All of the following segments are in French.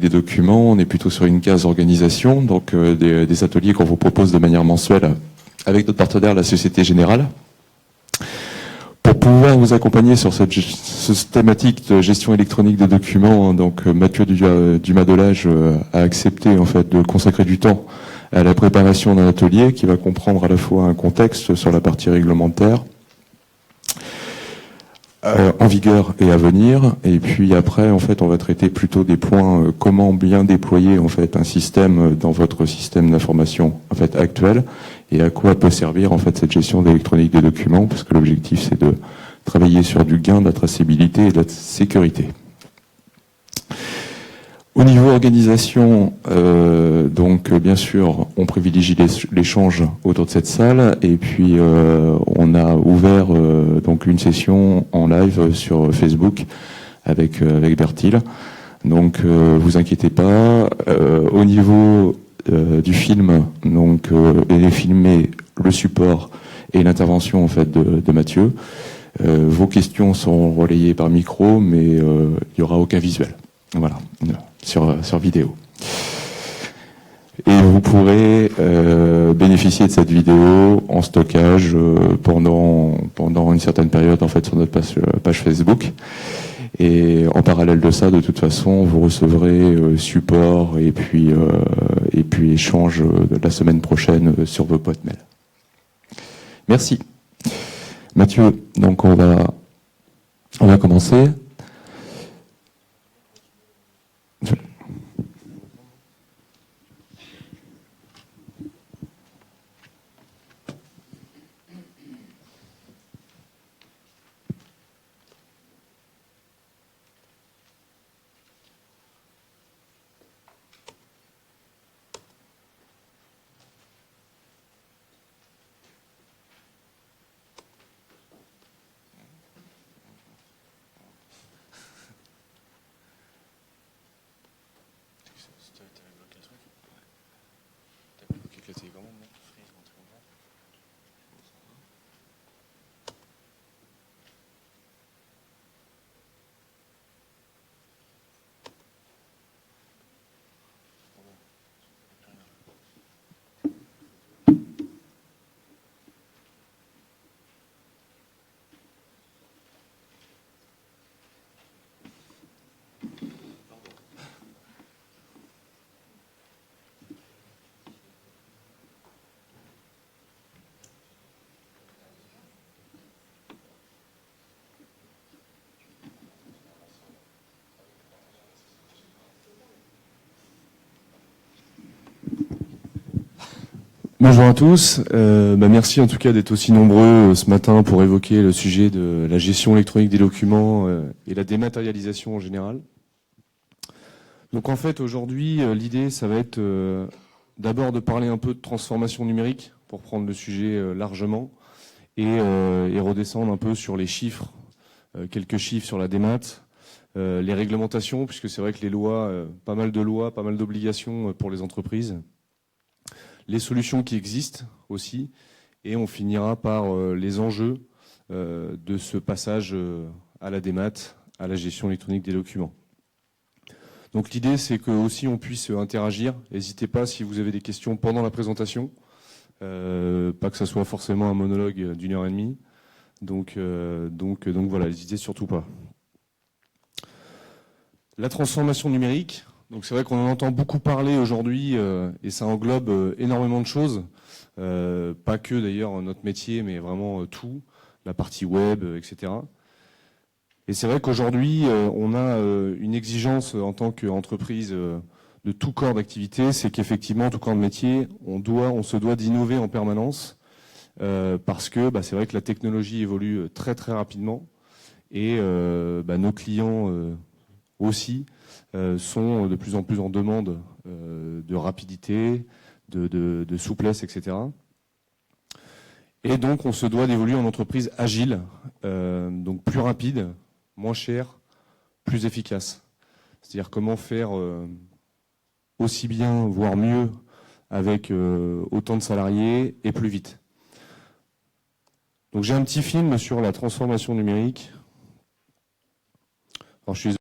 des documents, on est plutôt sur une case organisation, donc des ateliers qu'on vous propose de manière mensuelle avec notre partenaire, la Société Générale. Pour pouvoir vous accompagner sur cette thématique de gestion électronique des documents, donc Mathieu Dumas-Delage a accepté en fait de consacrer du temps à la préparation d'un atelier qui va comprendre à la fois un contexte sur la partie réglementaire, en vigueur et à venir, et puis après en fait on va traiter plutôt des points comment bien déployer en fait un système dans votre système d'information en fait actuel et à quoi peut servir en fait cette gestion d'électronique des documents, parce que l'objectif c'est de travailler sur du gain, de la traçabilité et de la sécurité. Au niveau organisation, donc bien sûr, on privilégie l'échange autour de cette salle, et puis on a ouvert donc une session en live sur Facebook avec Bertil. Donc vous inquiétez pas. Au niveau du film, donc il est filmé le support et l'intervention en fait de Mathieu. Vos questions sont relayées par micro, mais il n'y aura aucun visuel. Voilà, sur vidéo. Et vous pourrez bénéficier de cette vidéo en stockage pendant une certaine période en fait sur notre page Facebook. Et en parallèle de ça, de toute façon, vous recevrez support et puis échange la semaine prochaine sur vos boîtes mail. Merci. Mathieu, donc on va commencer. Bonjour à tous, merci en tout cas d'être aussi nombreux ce matin pour évoquer le sujet de la gestion électronique des documents et la dématérialisation en général. Donc en fait aujourd'hui l'idée ça va être d'abord de parler un peu de transformation numérique pour prendre le sujet largement et redescendre un peu sur les chiffres, quelques chiffres sur la démat, les réglementations puisque c'est vrai que les lois, pas mal d'obligations pour les entreprises. Les solutions qui existent aussi, et on finira par les enjeux de ce passage à la démat, à la gestion électronique des documents. Donc l'idée, c'est que aussi on puisse interagir. N'hésitez pas si vous avez des questions pendant la présentation, pas que ça soit forcément un monologue d'1h30. Donc voilà, n'hésitez surtout pas. La transformation numérique. Donc c'est vrai qu'on en entend beaucoup parler aujourd'hui et ça englobe énormément de choses, pas que d'ailleurs notre métier, mais vraiment tout, la partie web, etc. Et c'est vrai qu'aujourd'hui, on a une exigence en tant qu'entreprise de tout corps d'activité, c'est qu'effectivement, tout corps de métier, on se doit d'innover en permanence parce que c'est vrai que la technologie évolue très très rapidement et nos clients aussi sont de plus en plus en demande de rapidité, de souplesse, etc. Et donc, on se doit d'évoluer en entreprise agile, donc plus rapide, moins cher, plus efficace. C'est-à-dire comment faire aussi bien, voire mieux, avec autant de salariés et plus vite. Donc j'ai un petit film sur la transformation numérique. Alors je suis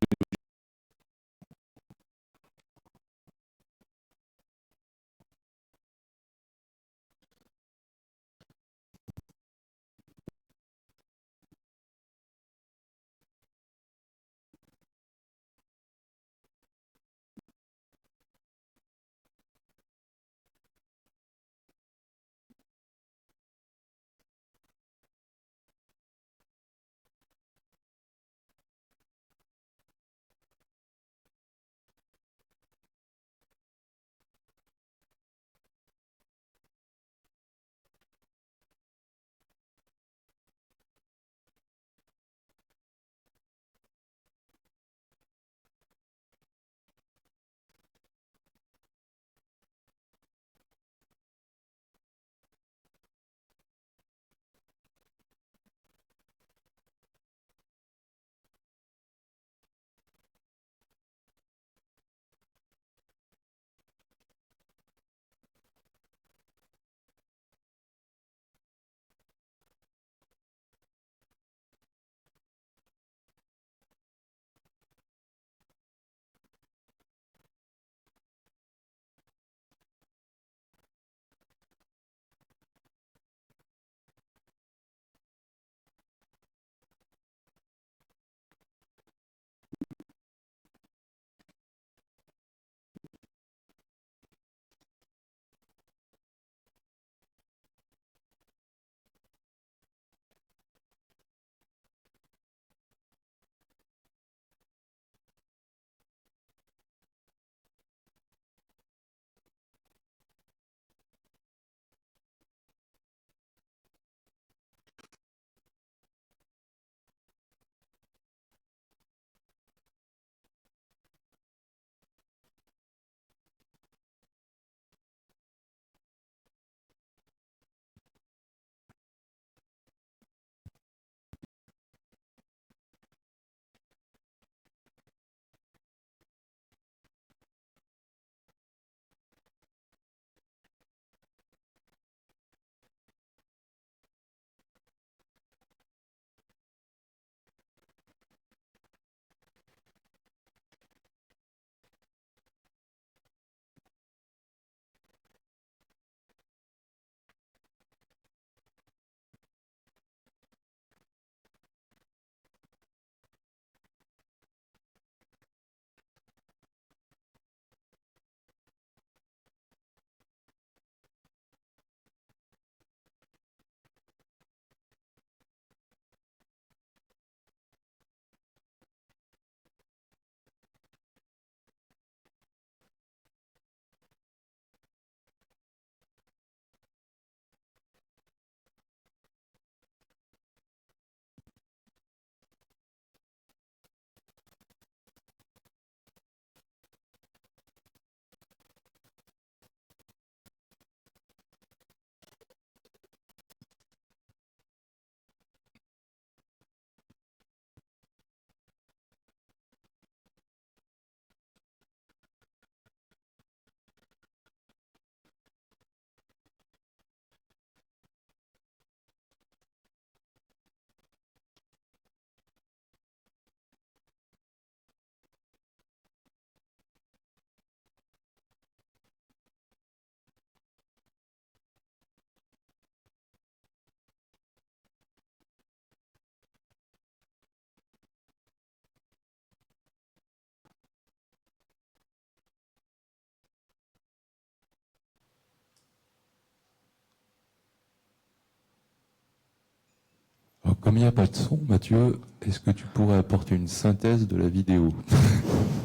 Comme il n'y a pas de son, Mathieu, est-ce que tu pourrais apporter une synthèse de la vidéo?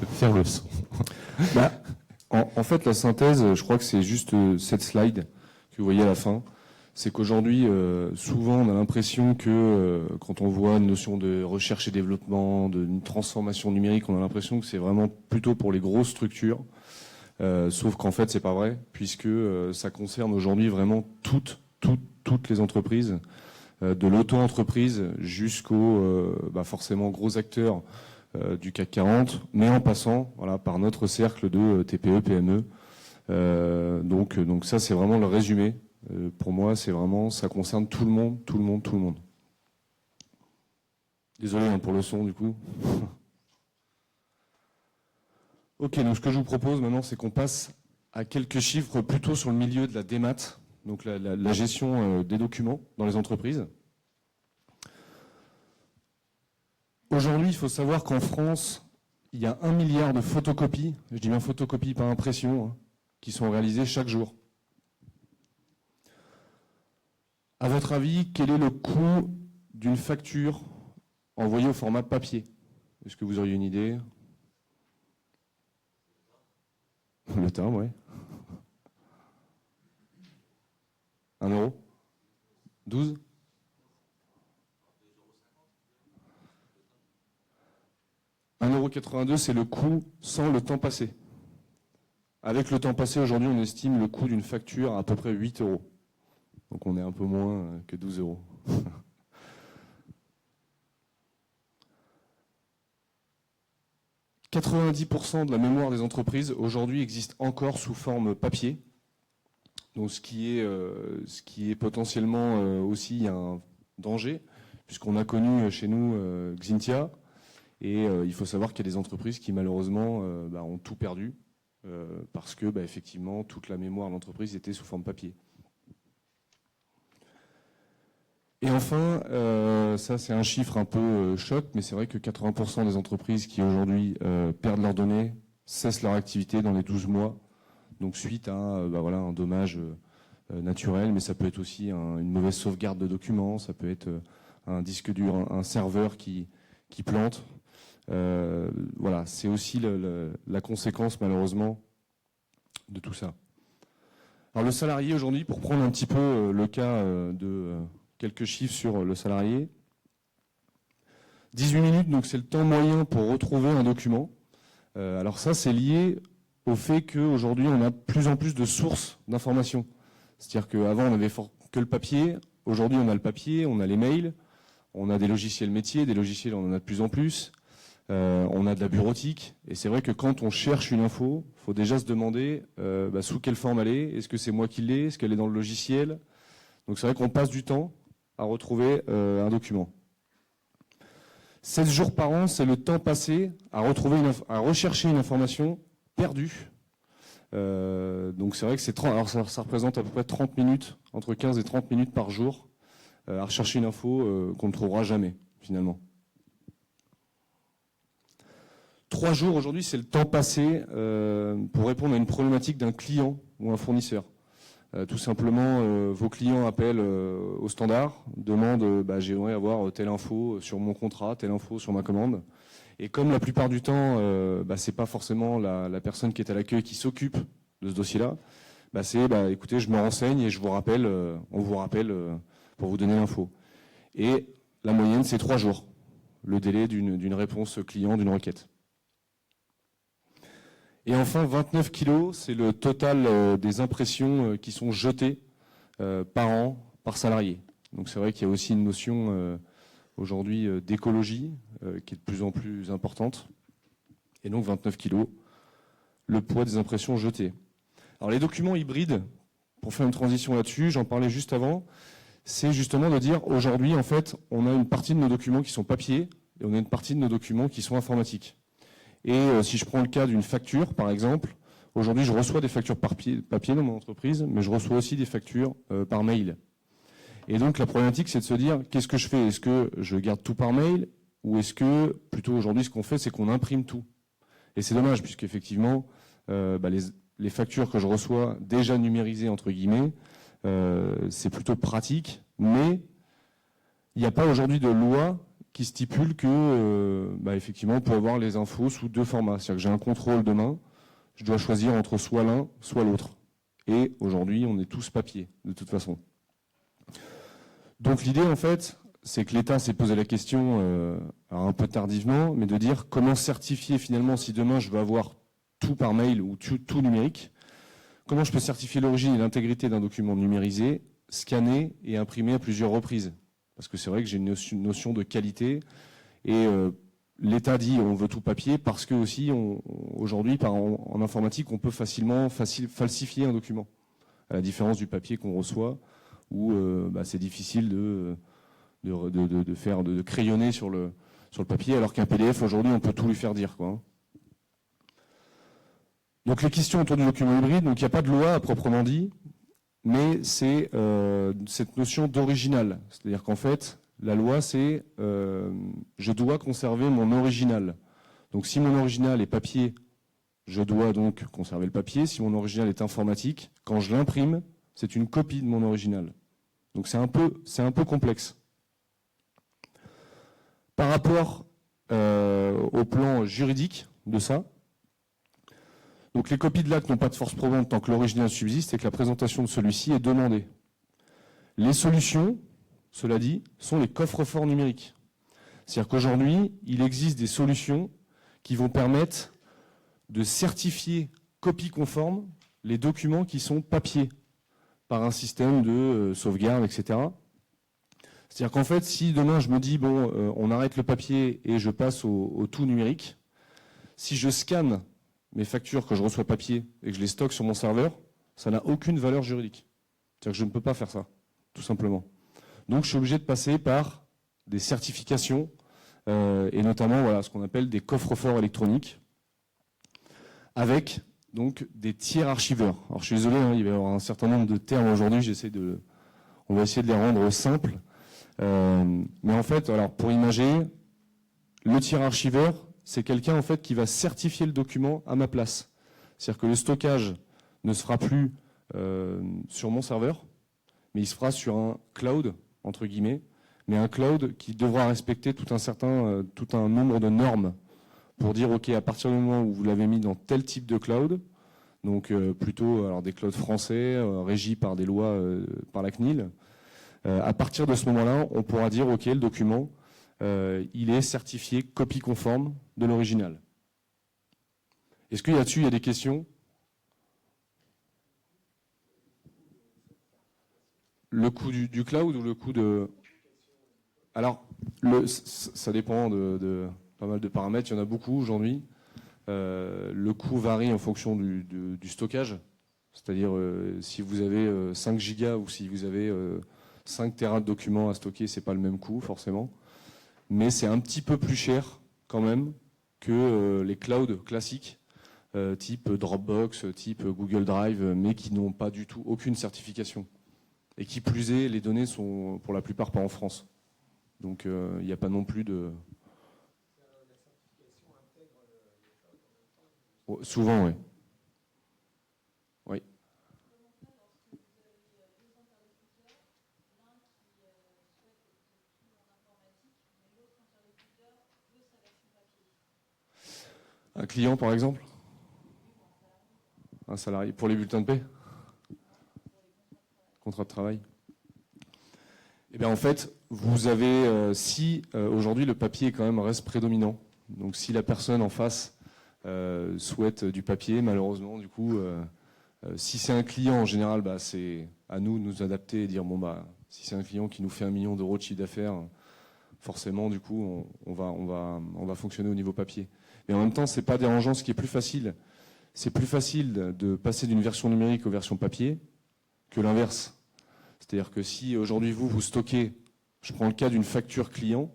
Faire le son. Bah, en fait, la synthèse, je crois que c'est juste cette slide que vous voyez à la fin. C'est qu'aujourd'hui, souvent, on a l'impression que quand on voit une notion de recherche et développement, d'une transformation numérique, on a l'impression que c'est vraiment plutôt pour les grosses structures. Sauf qu'en fait, c'est pas vrai, puisque ça concerne aujourd'hui vraiment toutes les entreprises, de l'auto-entreprise jusqu'aux forcément gros acteurs du CAC 40, mais en passant par notre cercle de TPE, PME. Donc ça, c'est vraiment le résumé. Pour moi, c'est vraiment, ça concerne tout le monde. Désolé pour le son, du coup. Ok, donc ce que je vous propose maintenant, c'est qu'on passe à quelques chiffres plutôt sur le milieu de la démat, donc la gestion des documents dans les entreprises. Aujourd'hui, il faut savoir qu'en France, il y a 1 milliard de photocopies, je dis bien photocopies, pas impression, qui sont réalisées chaque jour. À votre avis, quel est le coût d'une facture envoyée au format papier? Est-ce que vous auriez une idée? Le timbre, oui. 1 euro? 12? €1,82, c'est le coût sans le temps passé. Avec le temps passé, aujourd'hui, on estime le coût d'une facture à peu près 8 euros. Donc on est un peu moins que 12 euros. 90% de la mémoire des entreprises aujourd'hui existe encore sous forme papier. Donc ce qui est potentiellement aussi un danger, puisqu'on a connu chez nous Xintia, et il faut savoir qu'il y a des entreprises qui malheureusement ont tout perdu, parce que effectivement toute la mémoire de l'entreprise était sous forme papier. Et enfin, ça c'est un chiffre un peu choc, mais c'est vrai que 80% des entreprises qui aujourd'hui perdent leurs données cessent leur activité dans les 12 mois, donc suite à un dommage naturel, mais ça peut être aussi une mauvaise sauvegarde de documents, ça peut être un disque dur, un serveur qui plante. Voilà, c'est aussi la conséquence malheureusement de tout ça. Alors le salarié aujourd'hui, pour prendre un petit peu le cas de quelques chiffres sur le salarié. 18 minutes, donc c'est le temps moyen pour retrouver un document. Alors ça, c'est lié au fait qu'aujourd'hui, on a de plus en plus de sources d'informations. C'est-à-dire qu'avant, on n'avait que le papier. Aujourd'hui, on a le papier, on a les mails, on a des logiciels métiers, des logiciels, on en a de plus en plus. On a de la bureautique. Et c'est vrai que quand on cherche une info, il faut déjà se demander sous quelle forme elle est. Est-ce que c'est moi qui l'ai? Est-ce qu'elle est dans le logiciel? Donc c'est vrai qu'on passe du temps à retrouver un document. 16 jours par an, c'est le temps passé à rechercher une information perdue. Donc c'est vrai que c'est 30, alors ça représente à peu près 30 minutes, entre 15 et 30 minutes par jour, à rechercher une info qu'on ne trouvera jamais, finalement. 3 jours aujourd'hui, c'est le temps passé pour répondre à une problématique d'un client ou un fournisseur. Tout simplement, vos clients appellent au standard, demandent j'aimerais avoir telle info sur mon contrat, telle info sur ma commande. Et comme la plupart du temps, c'est pas forcément la personne qui est à l'accueil qui s'occupe de ce dossier-là, écoutez, je me renseigne et je vous rappelle, on vous rappelle pour vous donner l'info. Et la moyenne, c'est 3 jours, le délai d'une réponse client d'une requête. Et enfin, 29 kilos, c'est le total des impressions qui sont jetées par an, par salarié. Donc c'est vrai qu'il y a aussi une notion aujourd'hui d'écologie qui est de plus en plus importante. Et donc 29 kilos, le poids des impressions jetées. Alors les documents hybrides, pour faire une transition là-dessus, j'en parlais juste avant, c'est justement de dire aujourd'hui, en fait, on a une partie de nos documents qui sont papier et on a une partie de nos documents qui sont informatiques. Et si je prends le cas d'une facture, par exemple, aujourd'hui, je reçois des factures papier dans mon entreprise, mais je reçois aussi des factures par mail. Et donc, la problématique, c'est de se dire, qu'est-ce que je fais? Est-ce que je garde tout par mail? Ou est-ce que, plutôt aujourd'hui, ce qu'on fait, c'est qu'on imprime tout? Et c'est dommage, puisqu'effectivement, les factures que je reçois, déjà numérisées, entre guillemets, c'est plutôt pratique, mais il n'y a pas aujourd'hui de loi qui stipule que, effectivement, on peut avoir les infos sous deux formats. C'est-à-dire que j'ai un contrôle demain, je dois choisir entre soit l'un, soit l'autre. Et aujourd'hui, on est tous papier, de toute façon. Donc l'idée, en fait, c'est que l'État s'est posé la question, alors un peu tardivement, mais de dire comment certifier finalement si demain je veux avoir tout par mail ou tout numérique, comment je peux certifier l'origine et l'intégrité d'un document numérisé, scanné et imprimé à plusieurs reprises. Parce que c'est vrai que j'ai une notion de qualité et l'État dit on veut tout papier parce que aussi aujourd'hui en informatique on peut facilement falsifier un document, à la différence du papier qu'on reçoit où c'est difficile de crayonner sur le papier, alors qu'un PDF aujourd'hui on peut tout lui faire dire, quoi. Donc les questions autour du document hybride, donc il n'y a pas de loi à proprement dit, mais c'est cette notion d'original. C'est-à-dire qu'en fait, la loi, c'est je dois conserver mon original. Donc si mon original est papier, je dois donc conserver le papier. Si mon original est informatique, quand je l'imprime, c'est une copie de mon original. Donc c'est un peu complexe. Par rapport au plan juridique de ça, donc les copies de l'acte n'ont pas de force probante tant que l'original subsiste et que la présentation de celui-ci est demandée. Les solutions, cela dit, sont les coffres-forts numériques. C'est-à-dire qu'aujourd'hui, il existe des solutions qui vont permettre de certifier copie conforme les documents qui sont papier par un système de sauvegarde, etc. C'est-à-dire qu'en fait, si demain je me dis, on arrête le papier et je passe au tout numérique, si je scanne mes factures que je reçois papier et que je les stocke sur mon serveur, ça n'a aucune valeur juridique. C'est-à-dire que je ne peux pas faire ça, tout simplement. Donc je suis obligé de passer par des certifications et notamment ce qu'on appelle des coffres-forts électroniques avec donc des tiers archiveurs. Alors je suis désolé, il va y avoir un certain nombre de termes aujourd'hui, on va essayer de les rendre simples. Mais en fait, alors pour imager, le tiers archiveur, c'est quelqu'un en fait qui va certifier le document à ma place. C'est-à-dire que le stockage ne se fera plus sur mon serveur, mais il se fera sur un cloud, entre guillemets, mais un cloud qui devra respecter tout un nombre de normes pour dire, OK, à partir du moment où vous l'avez mis dans tel type de cloud, donc plutôt alors des clouds français, régis par des lois par la CNIL, à partir de ce moment-là, on pourra dire, OK, le document, il est certifié copie conforme de l'original. Est-ce qu'il y a dessus, il y a des questions? Le coût du cloud ou le coût de... Alors, ça dépend de pas mal de paramètres, il y en a beaucoup aujourd'hui. Le coût varie en fonction du stockage, c'est-à-dire si vous avez 5 gigas ou si vous avez 5 téras de documents à stocker, c'est pas le même coût forcément. Mais c'est un petit peu plus cher quand même que les clouds classiques, type Dropbox, type Google Drive, mais qui n'ont pas du tout aucune certification. Et qui plus est, les données sont pour la plupart pas en France. Donc il n'y a pas non plus de... La certification intègre les clouds en même temps? Souvent, oui. Oui. Un client, par exemple? Un salarié. Pour les bulletins de paie? Contrat de travail? Eh bien, en fait, vous avez, si aujourd'hui le papier quand même reste prédominant, donc si la personne en face souhaite du papier, malheureusement, du coup, si c'est un client, en général, c'est à nous de nous adapter et dire, si c'est un client qui nous fait 1 million d'euros de chiffre d'affaires, forcément, du coup, on va fonctionner au niveau papier. Mais en même temps, c'est pas dérangeant. Ce qui est plus facile, c'est plus facile de passer d'une version numérique aux versions papier que l'inverse. C'est-à-dire que si aujourd'hui vous stockez, je prends le cas d'une facture client,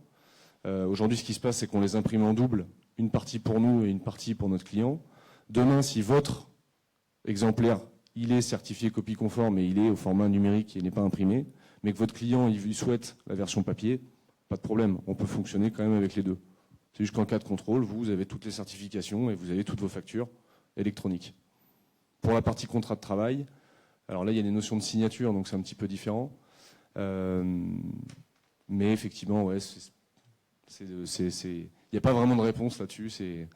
aujourd'hui ce qui se passe c'est qu'on les imprime en double, une partie pour nous et une partie pour notre client. Demain, si votre exemplaire, il est certifié copie conforme et il est au format numérique et il n'est pas imprimé, mais que votre client il souhaite la version papier, pas de problème, on peut fonctionner quand même avec les deux. C'est juste qu'en cas de contrôle, vous avez toutes les certifications et vous avez toutes vos factures électroniques. Pour la partie contrat de travail, alors là il y a des notions de signature, donc c'est un petit peu différent. Mais effectivement, ouais, il n'y a pas vraiment de réponse là-dessus. C'est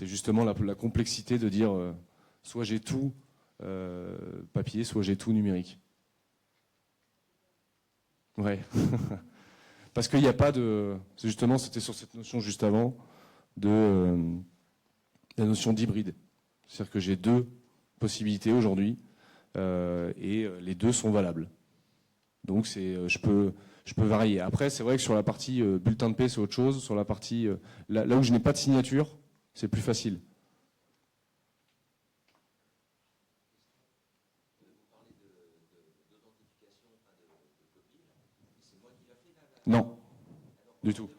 justement la complexité de dire soit j'ai tout papier, soit j'ai tout numérique. Ouais. Parce qu'il n'y a pas de... Justement, c'était sur cette notion juste avant de la notion d'hybride. C'est-à-dire que j'ai deux possibilités aujourd'hui et les deux sont valables. Donc je peux varier. Après, c'est vrai que sur la partie bulletin de paie, c'est autre chose. Sur la partie là où je n'ai pas de signature, c'est plus facile. Non, du tout.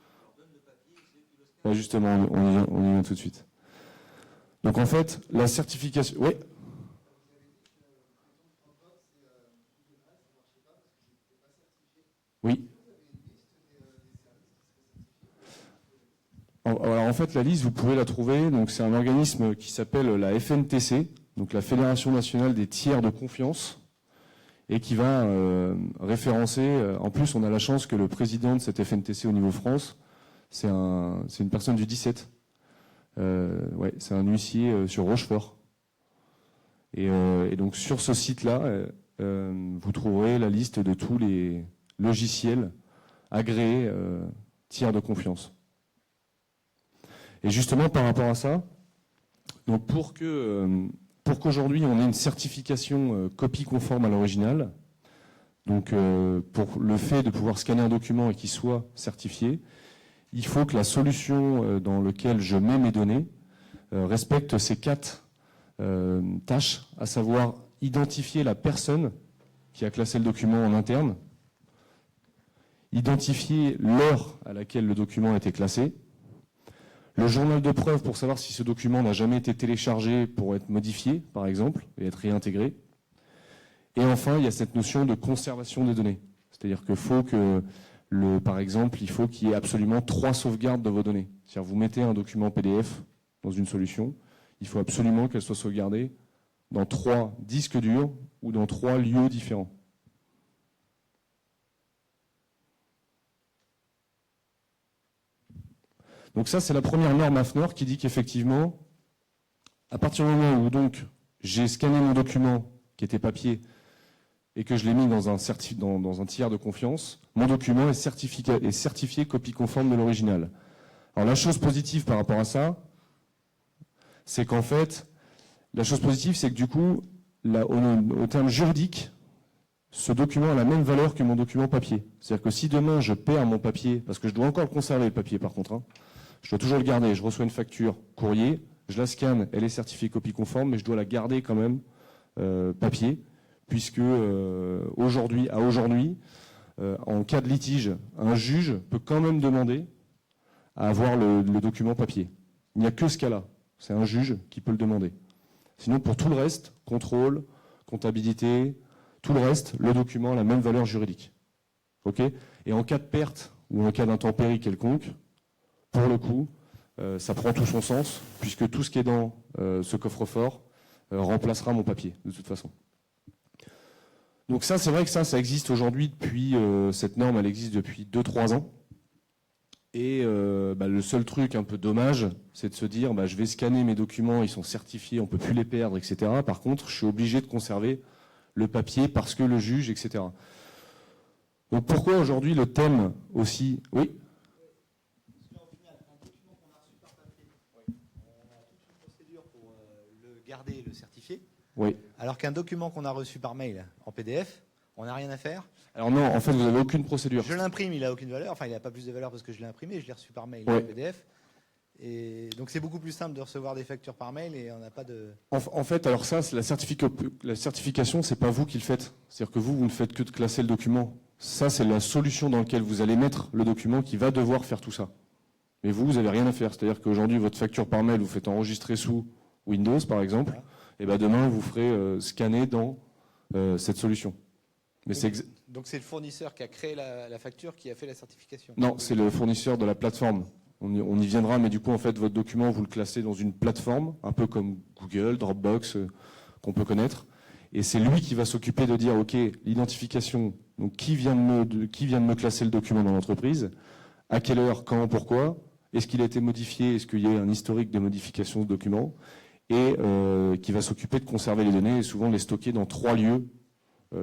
Justement, on y vient tout de suite. Donc en fait, la certification... Oui. Oui. Alors en fait, la liste, vous pouvez la trouver. Donc c'est un organisme qui s'appelle la FNTC, donc la Fédération nationale des tiers de confiance, et qui va référencer. En plus, on a la chance que le président de cette FNTC au niveau France, c'est une personne du 17. Ouais, c'est un huissier sur Rochefort. Et donc sur ce site-là, vous trouverez la liste de tous les logiciels agréés tiers de confiance. Et justement par rapport à ça, donc pour qu'aujourd'hui on ait une certification copie conforme à l'original, donc pour le fait de pouvoir scanner un document et qu'il soit certifié, il faut que la solution dans laquelle je mets mes données respecte ces 4 tâches, à savoir identifier la personne qui a classé le document en interne, identifier l'heure à laquelle le document a été classé, le journal de preuve pour savoir si ce document n'a jamais été téléchargé pour être modifié, par exemple, et être réintégré. Et enfin, il y a cette notion de conservation des données. C'est-à-dire qu'il faut que, par exemple, il faut qu'il y ait absolument 3 sauvegardes de vos données. C'est-à-dire vous mettez un document PDF dans une solution, il faut absolument qu'elle soit sauvegardée dans 3 disques durs ou dans 3 lieux différents. Donc ça, c'est la première norme AFNOR qui dit qu'effectivement, à partir du moment où donc j'ai scanné mon document qui était papier et que je l'ai mis dans un tiers de confiance, mon document est certifié copie conforme de l'original. Alors la chose positive par rapport à ça, c'est qu'en fait, la chose positive, c'est que du coup, au terme juridique, ce document a la même valeur que mon document papier. C'est-à-dire que si demain je perds mon papier, parce que je dois encore le conserver le papier par contre, je dois toujours le garder, je reçois une facture courrier, je la scanne, elle est certifiée copie conforme, mais je dois la garder quand même papier, puisque aujourd'hui, en cas de litige, un juge peut quand même demander à avoir le document papier. Il n'y a que ce cas-là, c'est un juge qui peut le demander. Sinon, pour tout le reste, contrôle, comptabilité, tout le reste, le document a la même valeur juridique. Ok ? Et en cas de perte ou en cas d'intempérie quelconque, pour le coup, ça prend tout son sens, puisque tout ce qui est dans ce coffre-fort remplacera mon papier, de toute façon. Donc ça, c'est vrai que ça existe aujourd'hui depuis, cette norme, elle existe depuis 2-3 ans. Et le seul truc un peu dommage, c'est de se dire, je vais scanner mes documents, ils sont certifiés, on ne peut plus les perdre, etc. Par contre, je suis obligé de conserver le papier parce que le juge, etc. Donc pourquoi aujourd'hui le thème aussi... Oui ? Garder et le certifier. Oui. Alors qu'un document qu'on a reçu par mail en PDF, on n'a rien à faire. Alors non, en fait, vous n'avez aucune procédure. Je l'imprime, il n'a aucune valeur. Enfin, il n'a pas plus de valeur parce que je l'ai imprimé, je l'ai reçu par mail en PDF. Et donc c'est beaucoup plus simple de recevoir des factures par mail et on n'a pas de... En fait, alors ça, c'est la certification, c'est pas vous qui le faites. C'est-à-dire que vous ne faites que de classer le document. Ça, c'est la solution dans laquelle vous allez mettre le document qui va devoir faire tout ça. Mais vous n'avez rien à faire. C'est-à-dire qu'aujourd'hui, votre facture par mail, vous faites enregistrer sous Windows, par exemple. Voilà. Et demain, vous ferez scanner dans cette solution. Mais donc c'est le fournisseur qui a créé la facture qui a fait la certification. Non, c'est le fournisseur de la plateforme. On y viendra, mais du coup, en fait, votre document, vous le classez dans une plateforme, un peu comme Google, Dropbox, qu'on peut connaître. Et c'est lui qui va s'occuper de dire, OK, l'identification Donc qui vient de me classer le document dans l'entreprise, à quelle heure, quand, pourquoi, est-ce qu'il a été modifié, est-ce qu'il y a un historique de modification de ce document, et qui va s'occuper de conserver les données et souvent de les stocker dans 3 lieux,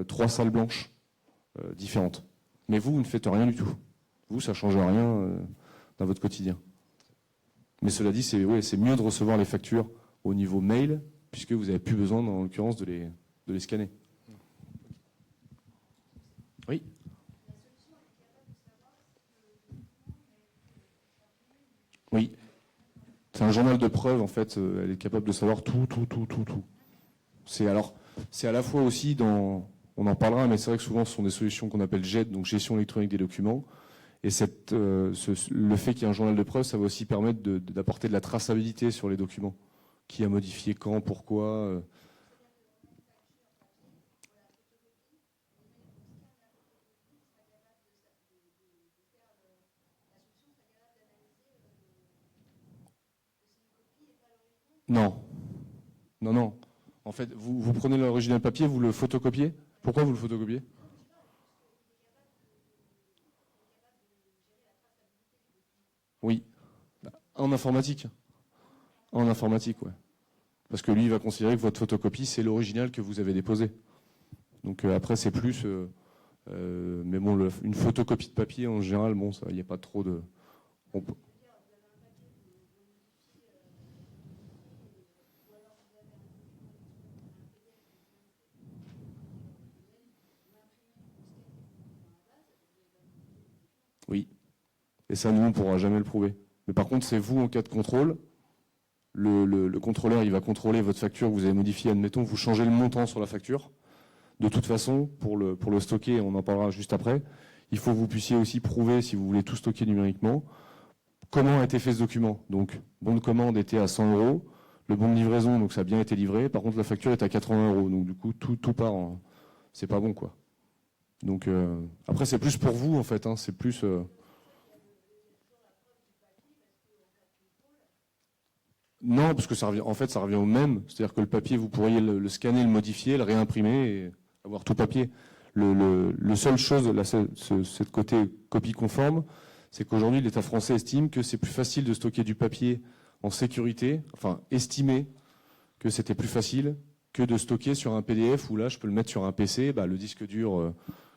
3 salles blanches différentes. Mais vous ne faites rien du tout. Vous, ça ne change rien dans votre quotidien. Mais cela dit, c'est mieux de recevoir les factures au niveau mail, puisque vous n'avez plus besoin, en l'occurrence, de les scanner. Oui. Oui. C'est un journal de preuve, en fait. Elle est capable de savoir tout. C'est à la fois aussi dans... On en parlera, mais c'est vrai que souvent, ce sont des solutions qu'on appelle GED, donc gestion électronique des documents. Et le fait qu'il y ait un journal de preuve, ça va aussi permettre d'apporter de la traçabilité sur les documents. Qui a modifié quand, pourquoi. Non. En fait, vous prenez l'original papier, vous le photocopiez. Pourquoi vous le photocopiez? Oui. En informatique. En informatique, ouais. Parce que lui, il va considérer que votre photocopie, c'est l'original que vous avez déposé. Donc après, c'est plus... mais bon, une photocopie de papier, en général, bon, il n'y a pas trop de... Oui. Et ça, nous, on ne pourra jamais le prouver. Mais par contre, c'est vous, en cas de contrôle, le contrôleur, il va contrôler votre facture que vous avez modifiée. Admettons, vous changez le montant sur la facture. De toute façon, pour le stocker, on en parlera juste après, il faut que vous puissiez aussi prouver, si vous voulez tout stocker numériquement, comment a été fait ce document. Donc, bon de commande était à 100 €, le bon de livraison, donc ça a bien été livré. Par contre, la facture est à 80 €. Donc, du coup, tout part en... C'est pas bon, quoi. Donc, après, c'est plus pour vous, en fait. Hein, c'est plus... Non, parce que ça revient au même. C'est-à-dire que le papier, vous pourriez le scanner, le modifier, le réimprimer et avoir tout papier. Le seule chose, cette côté copie conforme, c'est qu'aujourd'hui, l'État français estime que c'est plus facile de stocker du papier en sécurité, enfin, estimé que c'était plus facile que de stocker sur un PDF où là, je peux le mettre sur un PC, le disque dur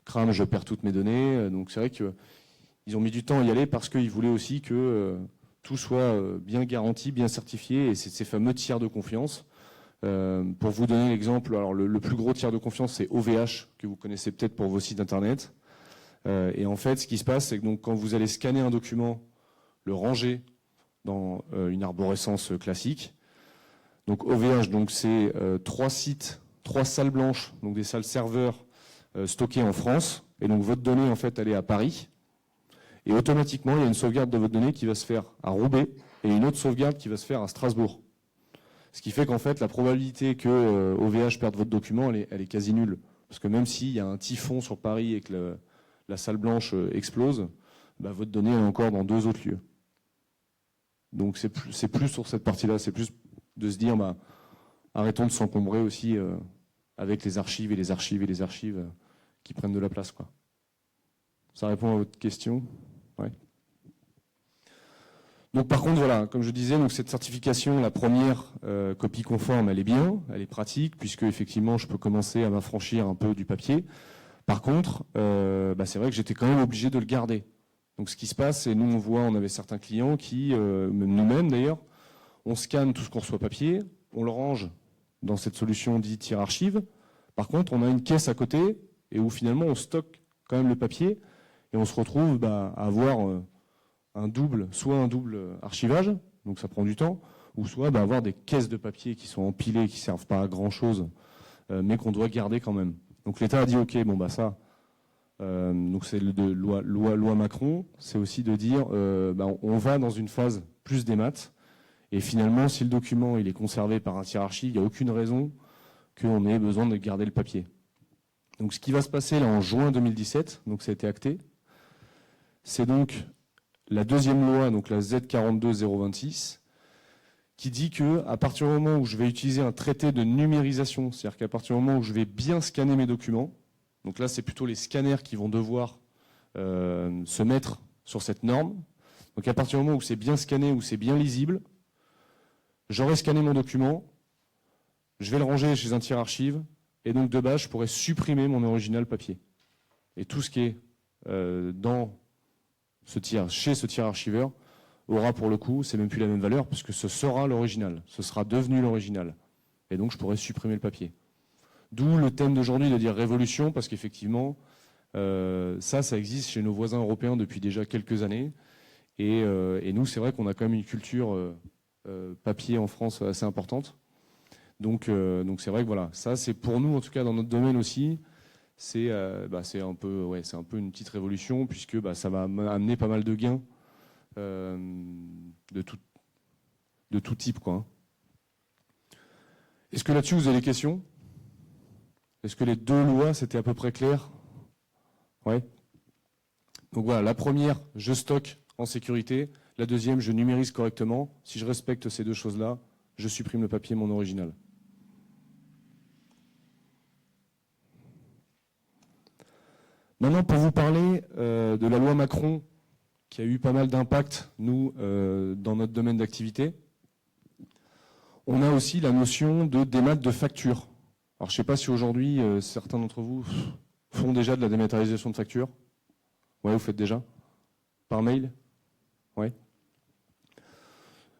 crame, je perds toutes mes données. Donc c'est vrai qu'ils ont mis du temps à y aller parce qu'ils voulaient aussi que tout soit bien garanti, bien certifié, et c'est ces fameux tiers de confiance. Pour vous donner l'exemple, alors le plus gros tiers de confiance, c'est OVH, que vous connaissez peut-être pour vos sites internet. Et en fait, ce qui se passe, c'est que donc, quand vous allez scanner un document, le ranger dans une arborescence classique, donc OVH, donc c'est 3 sites, 3 salles blanches, donc des salles serveurs stockées en France, et donc votre donnée, en fait, elle est à Paris. Et automatiquement, il y a une sauvegarde de votre donnée qui va se faire à Roubaix et une autre sauvegarde qui va se faire à Strasbourg. Ce qui fait qu'en fait, la probabilité que OVH perde votre document, elle est quasi nulle. Parce que même s'il y a un typhon sur Paris et que la salle blanche explose, votre donnée est encore dans 2 autres lieux. Donc c'est plus sur cette partie-là, c'est plus de se dire, arrêtons de s'encombrer aussi avec les archives et les archives et les archives qui prennent de la place, quoi. Ça répond à votre question? Ouais. Donc par contre, voilà, comme je disais, donc cette certification, la première copie conforme, elle est bien, elle est pratique, puisque effectivement, je peux commencer à m'affranchir un peu du papier. Par contre, c'est vrai que j'étais quand même obligé de le garder. Donc ce qui se passe, c'est nous, on avait certains clients qui, nous-mêmes d'ailleurs, on scanne tout ce qu'on reçoit papier, on le range dans cette solution dite tiers archive. Par contre, on a une caisse à côté, et où finalement, on stocke quand même le papier, et on se retrouve à avoir soit un double archivage, donc ça prend du temps, ou soit avoir des caisses de papier qui sont empilées, qui servent pas à grand chose, mais qu'on doit garder quand même. Donc l'État a dit ok, ça, donc c'est loi Macron, c'est aussi de dire on va dans une phase plus des maths, et finalement si le document il est conservé par un tiers archive, il n'y a aucune raison qu'on ait besoin de garder le papier. Donc ce qui va se passer là en juin 2017, donc ça a été acté, c'est donc la deuxième loi, donc la Z42026, qui dit que à partir du moment où je vais utiliser un traité de numérisation, c'est-à-dire qu'à partir du moment où je vais bien scanner mes documents, Donc là, c'est plutôt les scanners qui vont devoir se mettre sur cette norme. Donc à partir du moment où c'est bien scanné, où c'est bien lisible, j'aurai scanné mon document, je vais le ranger chez un tiers archive, et donc de base, je pourrais supprimer mon original papier. Et tout ce qui est dans chez ce tiers archiveur aura pour le coup, c'est même plus la même valeur, puisque ce sera l'original, ce sera devenu l'original. Et donc je pourrais supprimer le papier. D'où le thème d'aujourd'hui de dire révolution, parce qu'effectivement, ça existe chez nos voisins européens depuis déjà quelques années. Et nous, c'est vrai qu'on a quand même une culture papier en France assez importante. Donc c'est vrai que voilà, ça c'est pour nous, en tout cas dans notre domaine aussi, c'est un peu une petite révolution, puisque ça va amener pas mal de gains de tout type, quoi. Est-ce que là-dessus vous avez des questions? Est-ce que les deux lois, c'était à peu près clair? Ouais. Donc voilà, la première, je stocke en sécurité. La deuxième, je numérise correctement. Si je respecte ces deux choses-là, je supprime le papier, mon original. Maintenant, pour vous parler de la loi Macron, qui a eu pas mal d'impact, nous, dans notre domaine d'activité, on a aussi la notion de démat de facture. Alors, je ne sais pas si aujourd'hui, certains d'entre vous font déjà de la dématérialisation de facture. Ouais, vous faites déjà? Par mail? Ouais.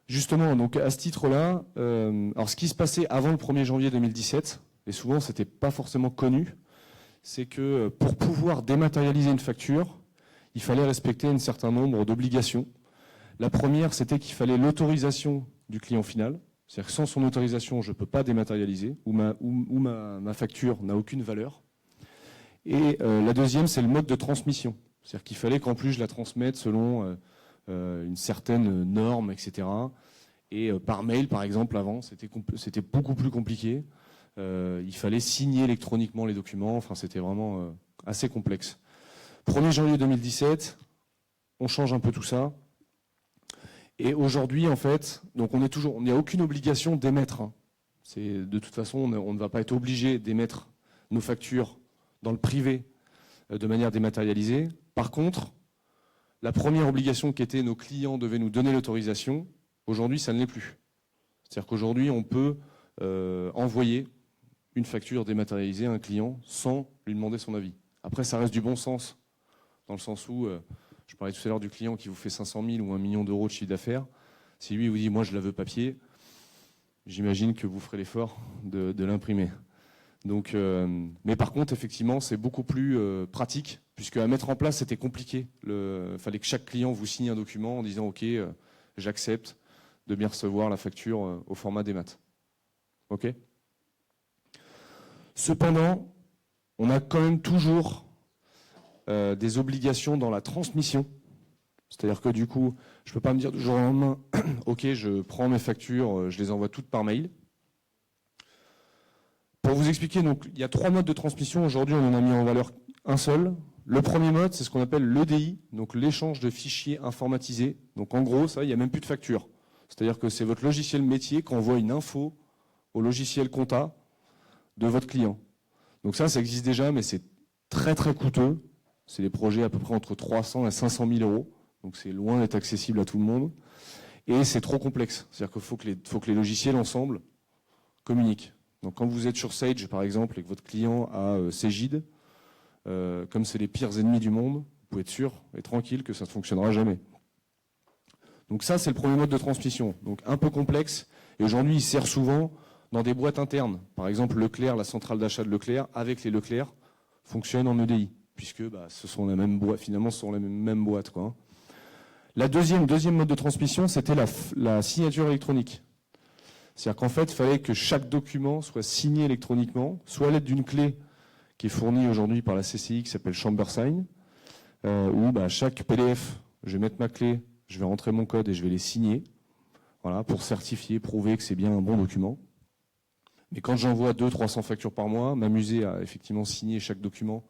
Justement, donc à ce titre-là, alors ce qui se passait avant le 1er janvier 2017, et souvent ce n'était pas forcément connu, c'est que pour pouvoir dématérialiser une facture, il fallait respecter un certain nombre d'obligations. La première, c'était qu'il fallait l'autorisation du client final. C'est-à-dire que sans son autorisation, je ne peux pas dématérialiser, ou ma facture n'a aucune valeur. Et la deuxième, c'est le mode de transmission. C'est-à-dire qu'il fallait qu'en plus je la transmette selon une certaine norme, etc. Et par mail, par exemple, avant, c'était beaucoup plus compliqué. Il fallait signer électroniquement les documents. Enfin, c'était vraiment assez complexe. 1er janvier 2017, on change un peu tout ça. Et aujourd'hui, en fait, donc on n'y a aucune obligation d'émettre. De toute façon, on ne va pas être obligé d'émettre nos factures dans le privé de manière dématérialisée. Par contre, la première obligation qui était nos clients devaient nous donner l'autorisation, aujourd'hui, ça ne l'est plus. C'est-à-dire qu'aujourd'hui, on peut envoyer une facture dématérialisée à un client sans lui demander son avis. Après, ça reste du bon sens, dans le sens où, je parlais tout à l'heure du client qui vous fait 500 000 ou 1 million d'euros de chiffre d'affaires. Si lui vous dit, moi je la veux papier, j'imagine que vous ferez l'effort de l'imprimer. Donc, mais par contre, effectivement, c'est beaucoup plus pratique, puisque à mettre en place, c'était compliqué. Il fallait que chaque client vous signe un document en disant, OK, j'accepte de bien recevoir la facture au format démat. OK ? Cependant, on a quand même toujours des obligations dans la transmission. C'est-à-dire que du coup, je ne peux pas me dire du jour au lendemain, OK, je prends mes factures, je les envoie toutes par mail. Pour vous expliquer, donc, il y a 3 modes de transmission. Aujourd'hui, on en a mis en valeur un seul. Le premier mode, c'est ce qu'on appelle l'EDI, donc l'échange de fichiers informatisés. Donc en gros, ça, il n'y a même plus de facture. C'est-à-dire que c'est votre logiciel métier qui envoie une info au logiciel compta de votre client. Donc ça existe déjà, mais c'est très très coûteux. C'est des projets à peu près entre 300 et 500 000 euros. Donc c'est loin d'être accessible à tout le monde. Et c'est trop complexe. C'est-à-dire qu'il faut que les logiciels ensemble communiquent. Donc quand vous êtes sur Sage, par exemple, et que votre client a Cegid, comme c'est les pires ennemis du monde, vous pouvez être sûr et tranquille que ça ne fonctionnera jamais. Donc ça, c'est le premier mode de transmission. Donc un peu complexe. Et aujourd'hui, il sert souvent dans des boîtes internes. Par exemple, Leclerc, la centrale d'achat de Leclerc, avec les Leclerc, fonctionne en EDI, puisque ce sont les mêmes boîtes, finalement, ce sont les mêmes boîtes, quoi. La deuxième mode de transmission, c'était la signature électronique. C'est-à-dire qu'en fait, il fallait que chaque document soit signé électroniquement, soit à l'aide d'une clé qui est fournie aujourd'hui par la CCI, qui s'appelle ChamberSign, où chaque PDF, je vais mettre ma clé, je vais rentrer mon code et je vais les signer, voilà, pour certifier, prouver que c'est bien un bon document. Mais quand j'envoie 200-300 factures par mois, m'amuser à effectivement signer chaque document,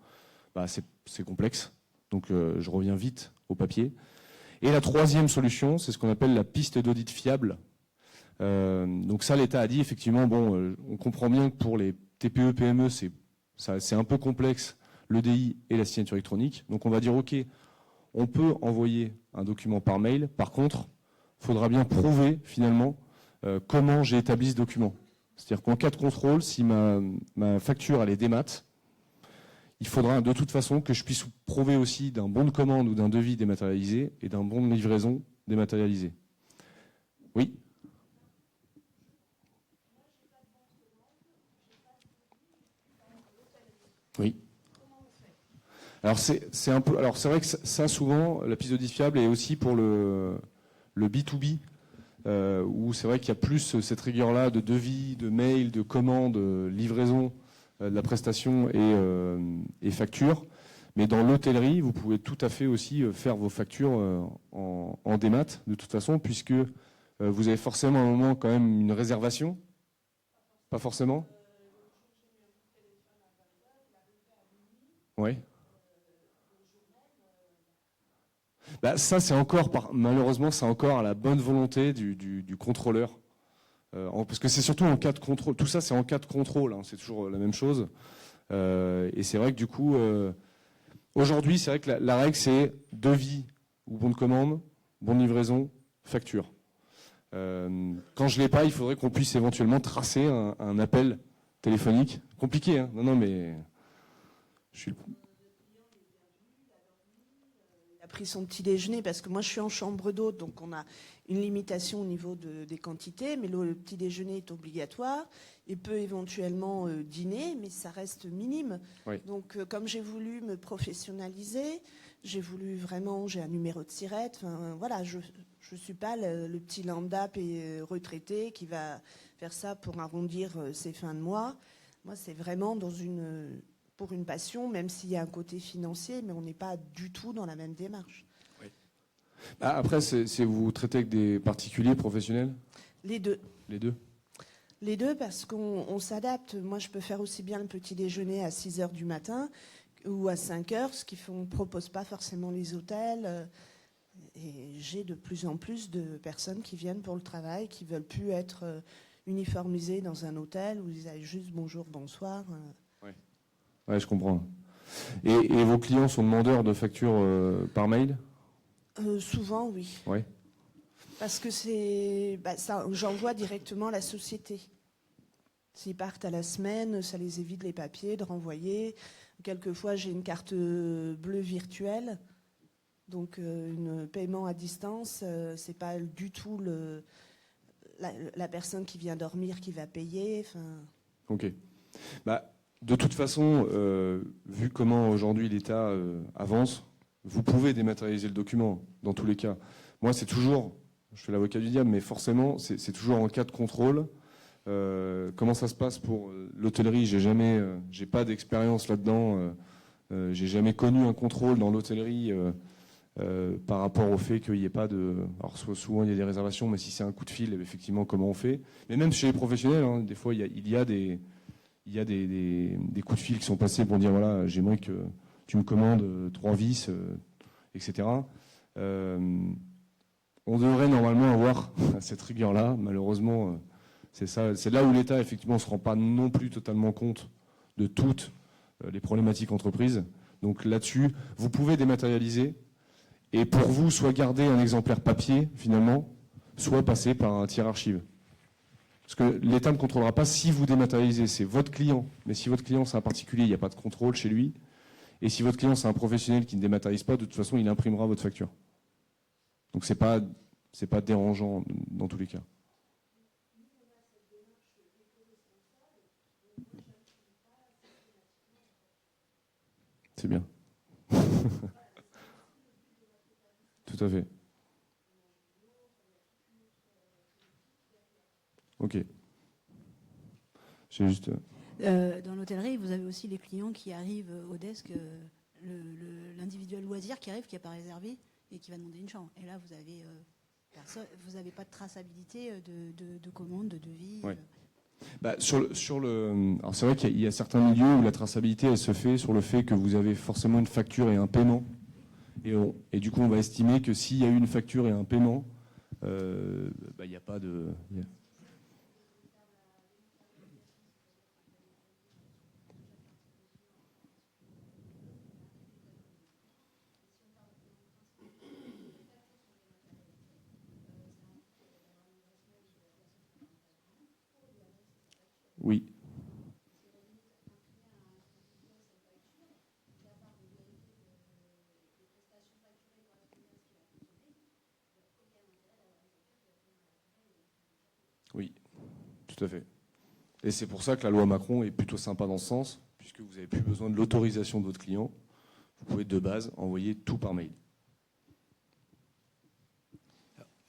c'est complexe. Donc je reviens vite au papier. Et la troisième solution, c'est ce qu'on appelle la piste d'audit fiable. Donc ça, l'État a dit effectivement, on comprend bien que pour les TPE, PME, c'est un peu complexe l'EDI et la signature électronique. Donc on va dire, OK, on peut envoyer un document par mail. Par contre, il faudra bien prouver finalement comment j'ai établi ce document. C'est-à-dire qu'en cas de contrôle, si ma facture elle est démat, il faudra de toute façon que je puisse prouver aussi d'un bon de commande ou d'un devis dématérialisé et d'un bon de livraison dématérialisé. Oui ? Oui. Alors c'est un peu. Alors c'est vrai que ça souvent la piste d'audit fiable est aussi pour le B2B où c'est vrai qu'il y a plus cette rigueur-là de devis, de mail, de commande, livraison de la prestation et facture. Mais dans l'hôtellerie, vous pouvez tout à fait aussi faire vos factures en démat de toute façon, puisque vous avez forcément à un moment quand même une réservation. Pas forcément. Oui. Bah, ça, c'est encore, malheureusement, c'est encore à la bonne volonté du contrôleur. Parce que c'est surtout en cas de contrôle. Tout ça, c'est en cas de contrôle. Hein, c'est toujours la même chose. Et c'est vrai que du coup, aujourd'hui, c'est vrai que la règle, c'est devis ou bon de commande, bon de livraison, facture. Quand je l'ai pas, il faudrait qu'on puisse éventuellement tracer un appel téléphonique. Compliqué, hein. Non, mais je suis. A pris son petit déjeuner parce que moi je suis en chambre d'hôte, donc on a une limitation au niveau des quantités, mais le petit déjeuner est obligatoire. Il peut éventuellement dîner, mais ça reste minime. Oui. Donc comme j'ai voulu me professionnaliser, j'ai un numéro de SIRET. Enfin voilà, je suis pas le petit lambda retraité qui va faire ça pour arrondir ses fins de mois. Moi c'est vraiment pour une passion, même s'il y a un côté financier, mais on n'est pas du tout dans la même démarche. Oui. Après, vous traitez avec des particuliers professionnels ? Les deux. Les deux ? Les deux, parce qu'on s'adapte. Moi, je peux faire aussi bien le petit déjeuner à 6h du matin ou à 5h, ce qu'ils ne proposent pas forcément les hôtels. Et j'ai de plus en plus de personnes qui viennent pour le travail, qui ne veulent plus être uniformisées dans un hôtel où ils aillent juste bonjour, bonsoir. Ouais, je comprends. Et vos clients sont demandeurs de factures par mail ? Souvent, oui. Oui. Parce que j'envoie directement à la société. S'ils partent à la semaine, ça les évite les papiers de renvoyer. Quelquefois, j'ai une carte bleue virtuelle, donc un paiement à distance. C'est pas du tout la personne qui vient dormir qui va payer. Ok. De toute façon, vu comment aujourd'hui l'État avance, vous pouvez dématérialiser le document, dans tous les cas. Moi, c'est toujours, je fais l'avocat du diable, mais forcément, c'est toujours en cas de contrôle. Comment ça se passe pour l'hôtellerie ? J'ai pas d'expérience là-dedans. J'ai jamais connu un contrôle dans l'hôtellerie par rapport au fait qu'il n'y ait pas de... Alors, souvent, il y a des réservations, mais si c'est un coup de fil, effectivement, comment on fait ? Mais même chez les professionnels, hein, des fois, il y a des coups de fil qui sont passés pour dire voilà, j'aimerais que tu me commandes 3 vis, etc. On devrait normalement avoir cette rigueur-là. Malheureusement, c'est là où l'État effectivement se rend pas non plus totalement compte de toutes les problématiques entreprises. Donc là-dessus, vous pouvez dématérialiser et pour vous, soit garder un exemplaire papier finalement, soit passer par un tiers archive. Parce que l'État ne contrôlera pas si vous dématérialisez, c'est votre client. Mais si votre client c'est un particulier, il n'y a pas de contrôle chez lui. Et si votre client c'est un professionnel qui ne dématérialise pas, de toute façon, il imprimera votre facture. Donc c'est pas dérangeant dans tous les cas. C'est bien. Tout à fait. Ok. J'ai juste... Dans l'hôtellerie, vous avez aussi les clients qui arrivent au desk, l'individuel loisir qui arrive, qui n'a pas réservé et qui va demander une chambre. Et là, vous n'avez pas de traçabilité de commande, de devis. Ouais. Alors c'est vrai qu'il y a certains milieux où la traçabilité elle se fait sur le fait que vous avez forcément une facture et un paiement. Et du coup, on va estimer que s'il y a eu une facture et un paiement, il n'y a pas de... Oui. Oui, tout à fait. Et c'est pour ça que la loi Macron est plutôt sympa dans ce sens, puisque vous n'avez plus besoin de l'autorisation de votre client. Vous pouvez de base envoyer tout par mail.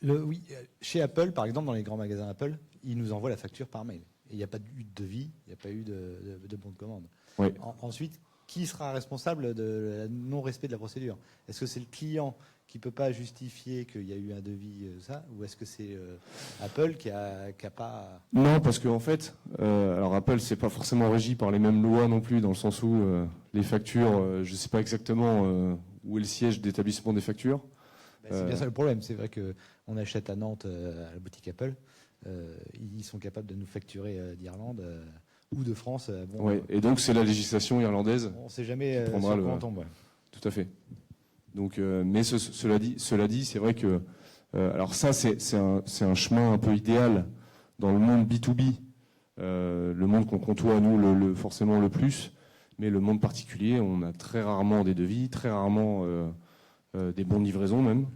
Oui, chez Apple, par exemple, dans les grands magasins Apple, ils nous envoient la facture par mail. Et il n'y a pas eu de devis, il n'y a pas eu de bon de commande. Oui. Ensuite, qui sera responsable de non-respect de la procédure? Est-ce que c'est le client qui ne peut pas justifier qu'il y a eu un devis, ça, ou est-ce que c'est Apple qui a pas... Non, parce qu'en fait, alors Apple, c'est pas forcément régi par les mêmes lois non plus, dans le sens où les factures, je ne sais pas exactement où est le siège d'établissement des factures. C'est bien ça le problème. C'est vrai qu'on achète à Nantes, à la boutique Apple, ils sont capables de nous facturer d'Irlande ou de France. Bon, Ouais, et donc c'est la législation irlandaise. On ne sait jamais qui sur prendra quoi on tombe. Ouais. Tout à fait. Donc, mais cela dit, c'est vrai que alors ça, c'est un chemin un peu idéal dans le monde B2B, le monde qu'on côtoie nous forcément le plus, mais le monde particulier, on a très rarement des devis, très rarement des bons de livraison même.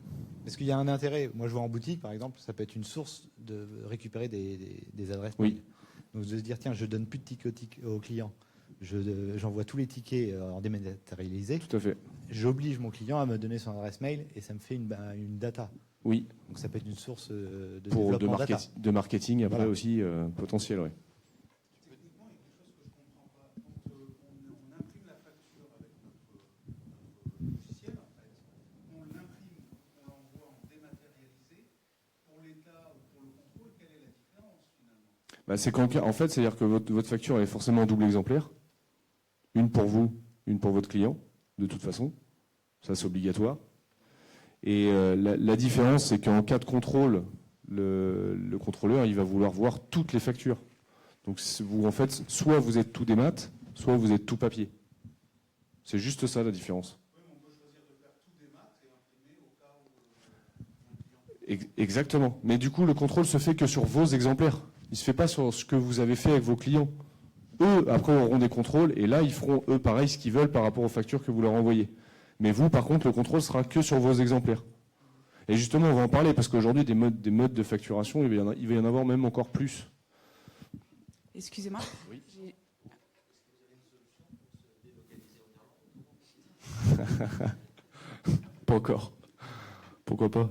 Parce qu'il y a un intérêt. Moi, je vois en boutique, par exemple, ça peut être une source de récupérer des adresses. Oui. Donc, de se dire, tiens, je donne plus de tickets aux clients. J'envoie tous les tickets en dématérialisé. Tout à fait. J'oblige mon client à me donner son adresse mail et ça me fait une data. Oui. Donc, ça peut être une source de Pour développement data. de marketing après Voilà. aussi potentiel, oui. Techniquement, il y a quelque chose que je ne comprends pas. Quand on imprime la facture avec notre logiciel, en fait, on l'imprime, on l'envoie en dématérialisé. Pour l'État ou pour le contrôle, quelle est la différence finalement? Bah, en fait, c'est-à-dire que votre facture est forcément en double exemplaire. Une pour vous, une pour votre client, de toute façon. Ça, c'est obligatoire. Et la différence, c'est qu'en cas de contrôle, le contrôleur, il va vouloir voir toutes les factures. Donc, vous, en fait, soit vous êtes tout démat, soit vous êtes tout papier. C'est juste ça, la différence. Oui, mais on peut choisir de faire tout démat et imprimer au cas où un client... Exactement. Mais du coup, le contrôle se fait que sur vos exemplaires. Il ne se fait pas sur ce que vous avez fait avec vos clients. Eux, après, auront des contrôles et là, ils feront, eux, pareil, ce qu'ils veulent par rapport aux factures que vous leur envoyez. Mais vous, par contre, le contrôle sera que sur vos exemplaires. Et justement, on va en parler parce qu'aujourd'hui, des modes de facturation, il va y en avoir même encore plus. Excusez-moi. Oui. Pas encore. Pourquoi pas?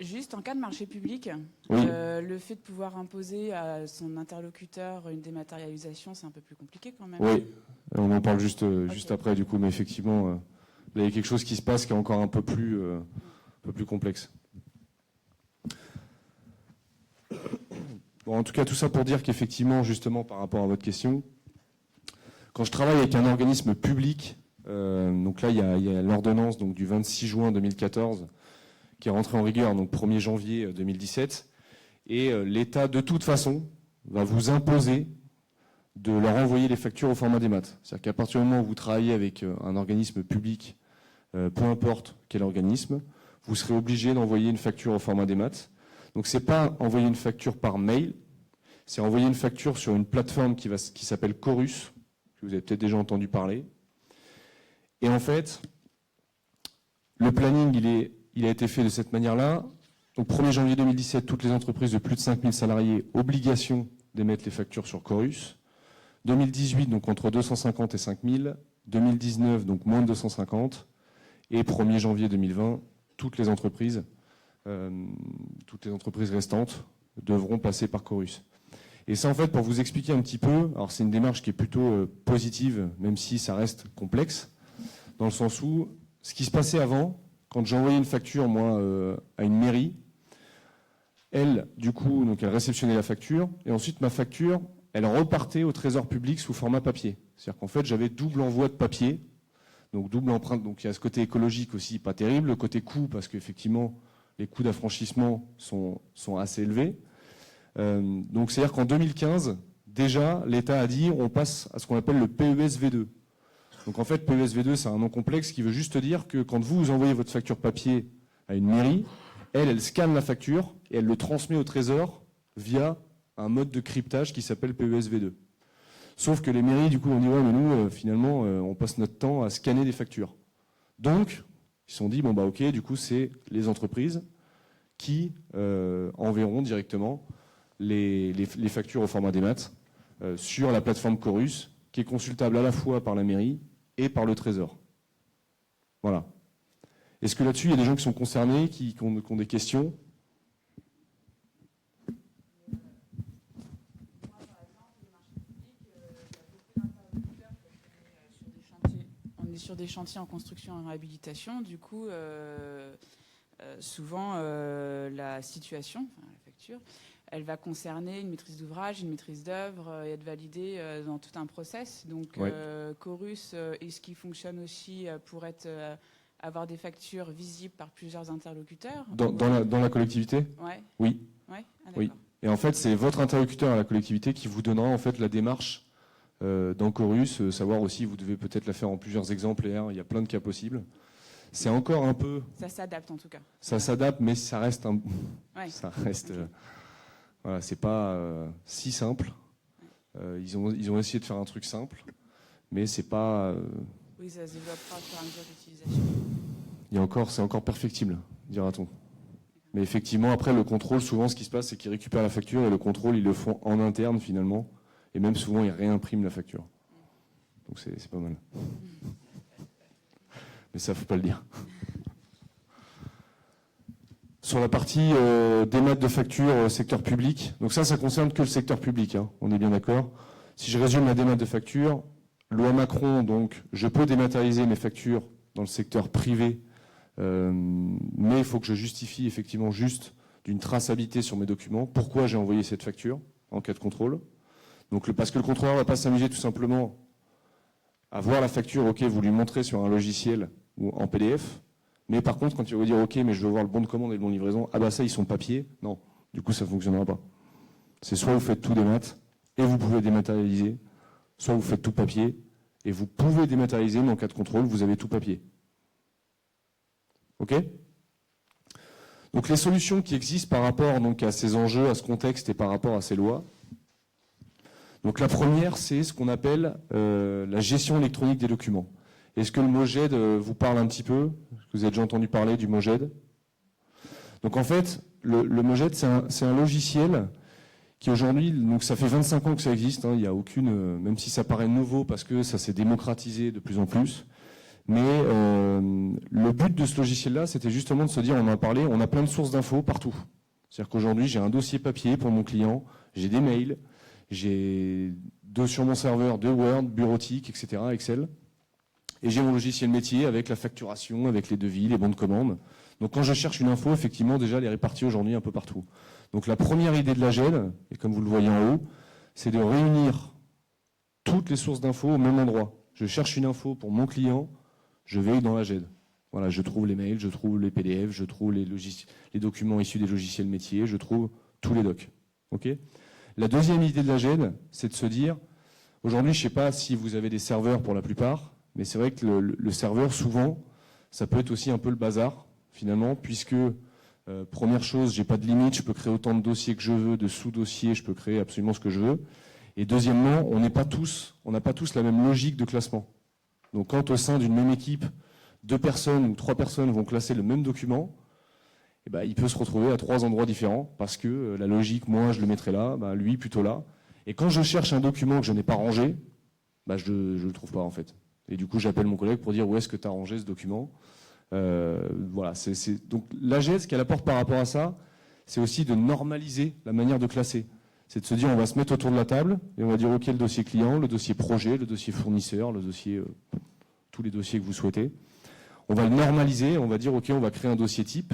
Juste en cas de marché public, Oui. le fait de pouvoir imposer à son interlocuteur une dématérialisation, c'est un peu plus compliqué quand même. Oui, on en parle juste Ok. après, du coup, mais effectivement, il y a quelque chose qui se passe qui est encore un peu plus complexe. Bon, en tout cas, tout ça pour dire qu'effectivement, justement, par rapport à votre question, quand je travaille avec un organisme public, donc là, il y a l'ordonnance donc, du 26 juin 2014 qui est rentrée en vigueur, donc 1er janvier 2017, et l'État, de toute façon, va vous imposer de leur envoyer les factures au format démat. C'est-à-dire qu'à partir du moment où vous travaillez avec un organisme public, peu importe quel organisme, vous serez obligé d'envoyer une facture au format démat. Donc c'est pas envoyer une facture par mail, c'est envoyer une facture sur une plateforme qui s'appelle Chorus, que vous avez peut-être déjà entendu parler. Et en fait, le planning, il a été fait de cette manière-là. Donc 1er janvier 2017, toutes les entreprises de plus de 5000 salariés, obligation d'émettre les factures sur Chorus. 2018, donc entre 250 et 5000. 2019, donc moins de 250. Et 1er janvier 2020, toutes les entreprises restantes devront passer par Chorus. Et ça, en fait, pour vous expliquer un petit peu, alors c'est une démarche qui est plutôt positive, même si ça reste complexe, dans le sens où ce qui se passait avant, quand j'envoyais une facture, moi, à une mairie, elle, du coup, donc elle réceptionnait la facture, et ensuite ma facture, elle repartait au trésor public sous format papier. C'est-à-dire qu'en fait, j'avais double envoi de papier, donc double empreinte. Donc il y a ce côté écologique aussi, pas terrible, le côté coût, parce qu'effectivement, les coûts d'affranchissement sont assez élevés. Donc c'est-à-dire qu'en 2015, déjà, l'État a dit, on passe à ce qu'on appelle le PES-V2. Donc en fait, PES-V2, c'est un nom complexe qui veut juste dire que quand vous envoyez votre facture papier à une mairie, elle scanne la facture et elle le transmet au trésor via un mode de cryptage qui s'appelle PESV2. Sauf que les mairies, du coup, on dit ouais, mais nous, finalement, on passe notre temps à scanner des factures. Donc, ils se sont dit bon bah ok, du coup, c'est les entreprises qui enverront directement les factures au format des maths sur la plateforme Chorus, qui est consultable à la fois par la mairie et par le Trésor. Voilà. Est-ce que là-dessus, il y a des gens qui sont concernés, qui ont des questions ? On est sur des chantiers en construction et en réhabilitation. Du coup, souvent, la situation, enfin, la facture, elle va concerner une maîtrise d'ouvrage, une maîtrise d'œuvre et être validée dans tout un process. Donc, Ouais. Chorus, est-ce qu'il fonctionne aussi pour avoir des factures visibles par plusieurs interlocuteurs Dans la collectivité ? Ouais. Oui. Ouais. Ah, Oui. d'accord. Et en fait, c'est votre interlocuteur à la collectivité qui vous donnera en fait la démarche dans Chorus, savoir aussi, vous devez peut-être la faire en plusieurs exemplaires, il y a plein de cas possibles. C'est encore un peu... Ça s'adapte en tout cas. Ça s'adapte, mais ça reste un... Ouais. Ça reste... Ok. Voilà, c'est pas si simple. Ils ont essayé de faire un truc simple, mais c'est pas... Oui, ça se développera au fur et à mesure d'utilisation. c'est encore perfectible, dira-t-on. Mais effectivement, après, le contrôle, souvent, ce qui se passe, c'est qu'ils récupèrent la facture et le contrôle, ils le font en interne, finalement. Et même souvent, ils réimpriment la facture. Donc, c'est pas mal. Mais ça, faut pas le dire. Sur la partie démat de facture secteur public, donc ça concerne que le secteur public, hein, on est bien d'accord. Si je résume la démat de facture, loi Macron, donc, je peux dématérialiser mes factures dans le secteur privé, mais il faut que je justifie effectivement juste d'une traçabilité sur mes documents. Pourquoi j'ai envoyé cette facture en cas de contrôle. Donc, parce que le contrôleur ne va pas s'amuser tout simplement à voir la facture, ok, vous lui montrez sur un logiciel ou en PDF, mais par contre, quand il va vous dire ok, mais je veux voir le bon de commande et le bon de livraison, ah bah ça, ils sont papier, non, du coup, ça ne fonctionnera pas. C'est soit vous faites tout démat et vous pouvez dématérialiser, soit vous faites tout papier et vous pouvez dématérialiser, mais en cas de contrôle, vous avez tout papier. Ok ? Donc les solutions qui existent par rapport donc, à ces enjeux, à ce contexte et par rapport à ces lois. Donc la première, c'est ce qu'on appelle la gestion électronique des documents. Est-ce que le MOGED vous parle un petit peu ? Est-ce que vous avez déjà entendu parler du MOGED ? Donc en fait, le MOGED, c'est un logiciel qui aujourd'hui, donc ça fait 25 ans que ça existe, hein, il n'y a aucune, même si ça paraît nouveau parce que ça s'est démocratisé de plus en plus, mais le but de ce logiciel-là, c'était justement de se dire, on en a parlé, on a plein de sources d'infos partout. C'est-à-dire qu'aujourd'hui, j'ai un dossier papier pour mon client, j'ai des mails, j'ai sur mon serveur de Word, bureautique, etc., Excel, et j'ai mon logiciel métier avec la facturation, avec les devis, les bons de commande. Donc quand je cherche une info, effectivement, déjà, elle est répartie aujourd'hui un peu partout. Donc la première idée de la GED, et comme vous le voyez en haut, c'est de réunir toutes les sources d'infos au même endroit. Je cherche une info pour mon client, je vais dans la GED. Voilà, je trouve les mails, je trouve les PDF, je trouve les documents issus des logiciels métiers, je trouve tous les docs. Ok ? La deuxième idée de la GED, c'est de se dire, aujourd'hui, je ne sais pas si vous avez des serveurs pour la plupart, mais c'est vrai que le serveur, souvent, ça peut être aussi un peu le bazar, finalement, puisque, première chose, j'ai pas de limite, je peux créer autant de dossiers que je veux, de sous-dossiers, je peux créer absolument ce que je veux. Et deuxièmement, on n'a pas tous la même logique de classement. Donc quand au sein d'une même équipe, 2 personnes ou 3 personnes vont classer le même document, eh ben, il peut se retrouver à 3 endroits différents parce que la logique, moi, je le mettrai là, ben, lui plutôt là. Et quand je cherche un document que je n'ai pas rangé, ben, je ne le trouve pas en fait. Et du coup, j'appelle mon collègue pour dire où est-ce que tu as rangé ce document. Voilà. Donc la GED, ce qu'elle apporte par rapport à ça, c'est aussi de normaliser la manière de classer. C'est de se dire, on va se mettre autour de la table et on va dire, ok, le dossier client, le dossier projet, le dossier fournisseur, le dossier, tous les dossiers que vous souhaitez. On va le normaliser, on va dire, ok, on va créer un dossier type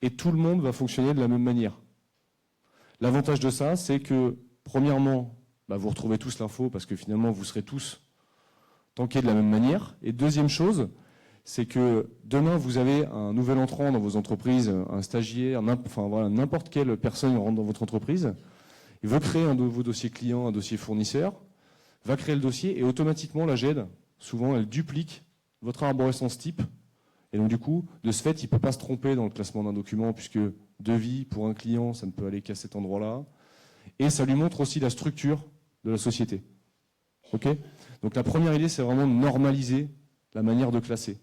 et tout le monde va fonctionner de la même manière. L'avantage de ça, c'est que, premièrement, bah, vous retrouvez tous l'info parce que finalement, vous serez tous tankés de la même manière. Et deuxième chose, c'est que demain, vous avez un nouvel entrant dans vos entreprises, un stagiaire, enfin voilà, n'importe quelle personne rentre dans votre entreprise. Il veut créer un de vos dossiers clients, un dossier fournisseur, va créer le dossier et automatiquement la GED, souvent elle duplique votre arborescence type. Et donc du coup, de ce fait, il ne peut pas se tromper dans le classement d'un document puisque devis pour un client, ça ne peut aller qu'à cet endroit-là. et ça lui montre aussi la structure de la société. Ok ? Donc la première idée, c'est vraiment de normaliser la manière de classer.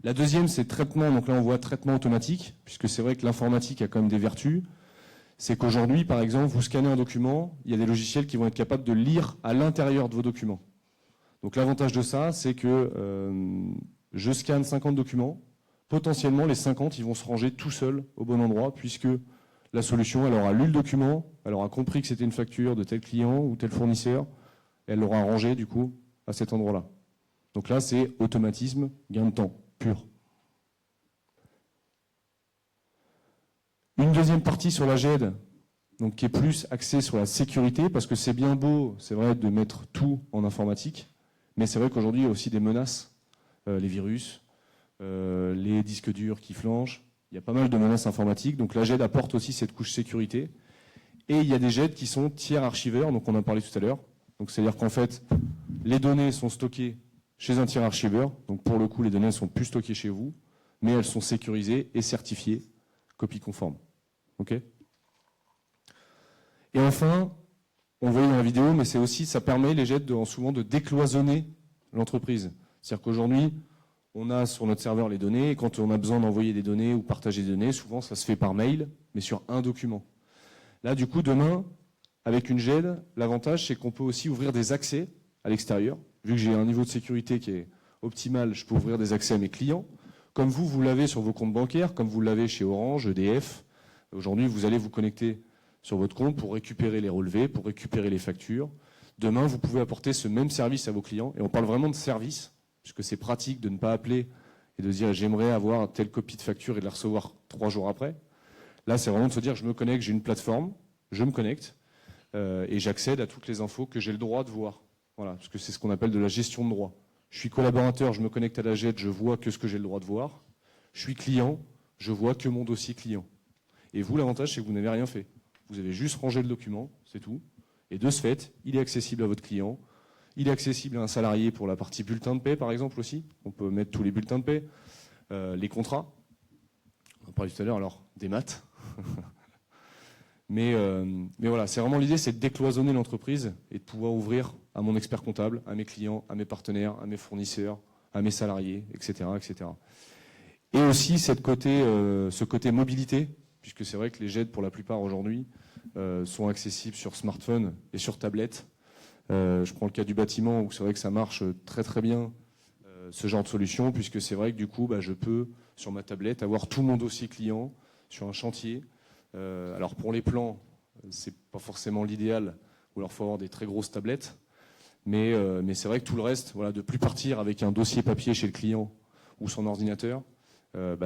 La deuxième, c'est traitement. Donc là, on voit traitement automatique, puisque c'est vrai que l'informatique a quand même des vertus. C'est qu'aujourd'hui, par exemple, vous scannez un document, il y a des logiciels qui vont être capables de lire à l'intérieur de vos documents. Donc l'avantage de ça, c'est que je scanne 50 documents, potentiellement les 50, ils vont se ranger tout seuls au bon endroit, puisque la solution, elle aura lu le document, elle aura compris que c'était une facture de tel client ou tel fournisseur, et elle l'aura rangé du coup à cet endroit-là. Donc là, c'est automatisme, gain de temps, pur. Une deuxième partie sur la GED, donc qui est plus axée sur la sécurité, parce que c'est bien beau, c'est vrai, de mettre tout en informatique, mais c'est vrai qu'aujourd'hui, il y a aussi des menaces, les virus, les disques durs qui flanchent, il y a pas mal de menaces informatiques, donc la GED apporte aussi cette couche sécurité. Et il y a des GED qui sont tiers archiveurs, donc on en parlait tout à l'heure. Donc c'est-à-dire qu'en fait, les données sont stockées chez un tiers archiveur, donc pour le coup, les données ne sont plus stockées chez vous, mais elles sont sécurisées et certifiées, copie conforme. Ok ? Et enfin, on le voyait dans la vidéo, mais c'est aussi, ça permet les GED souvent de décloisonner l'entreprise. C'est-à-dire qu'aujourd'hui, on a sur notre serveur les données, et quand on a besoin d'envoyer des données ou partager des données, souvent ça se fait par mail, mais sur un document. Là, du coup, demain, avec une GED, l'avantage, c'est qu'on peut aussi ouvrir des accès à l'extérieur. Vu que j'ai un niveau de sécurité qui est optimal, je peux ouvrir des accès à mes clients. Comme vous l'avez sur vos comptes bancaires, comme vous l'avez chez Orange, EDF. Aujourd'hui, vous allez vous connecter sur votre compte pour récupérer les relevés, pour récupérer les factures. Demain, vous pouvez apporter ce même service à vos clients. Et on parle vraiment de service, puisque c'est pratique de ne pas appeler et de se dire j'aimerais avoir telle copie de facture et de la recevoir 3 jours après. Là, c'est vraiment de se dire je me connecte, j'ai une plateforme, je me connecte et j'accède à toutes les infos que j'ai le droit de voir. Voilà, parce que c'est ce qu'on appelle de la gestion de droit. Je suis collaborateur, je me connecte à la GED, je vois que ce que j'ai le droit de voir. Je suis client, je vois que mon dossier client. Et vous, l'avantage, c'est que vous n'avez rien fait. Vous avez juste rangé le document, c'est tout. Et de ce fait, il est accessible à votre client. Il est accessible à un salarié pour la partie bulletin de paie, par exemple, aussi. On peut mettre tous les bulletins de paie, les contrats. On en parlait tout à l'heure, alors, des maths. mais voilà, c'est vraiment l'idée, c'est de décloisonner l'entreprise et de pouvoir ouvrir à mon expert comptable, à mes clients, à mes partenaires, à mes fournisseurs, à mes salariés, etc. etc. Et aussi ce côté mobilité, puisque c'est vrai que les GED, pour la plupart aujourd'hui, sont accessibles sur smartphone et sur tablette. Je prends le cas du bâtiment où c'est vrai que ça marche très très bien, ce genre de solution, puisque c'est vrai que du coup, je peux, sur ma tablette, avoir tout mon dossier client sur un chantier. Alors pour les plans, c'est pas forcément l'idéal, ou alors il faut avoir des très grosses tablettes, mais c'est vrai que tout le reste, voilà, de plus partir avec un dossier papier chez le client ou son ordinateur,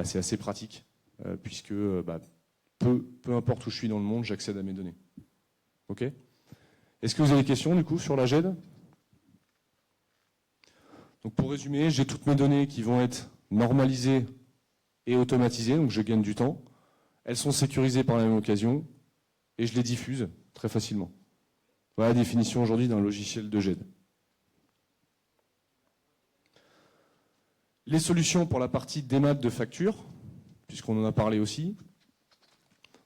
c'est assez pratique, puisque peu importe où je suis dans le monde, j'accède à mes données. Ok ? Est-ce que vous avez des questions du coup sur la GED ? Donc pour résumer, j'ai toutes mes données qui vont être normalisées et automatisées, donc je gagne du temps. Elles sont sécurisées par la même occasion et je les diffuse très facilement. Voilà la définition aujourd'hui d'un logiciel de GED. Les solutions pour la partie démat de facture, puisqu'on en a parlé aussi.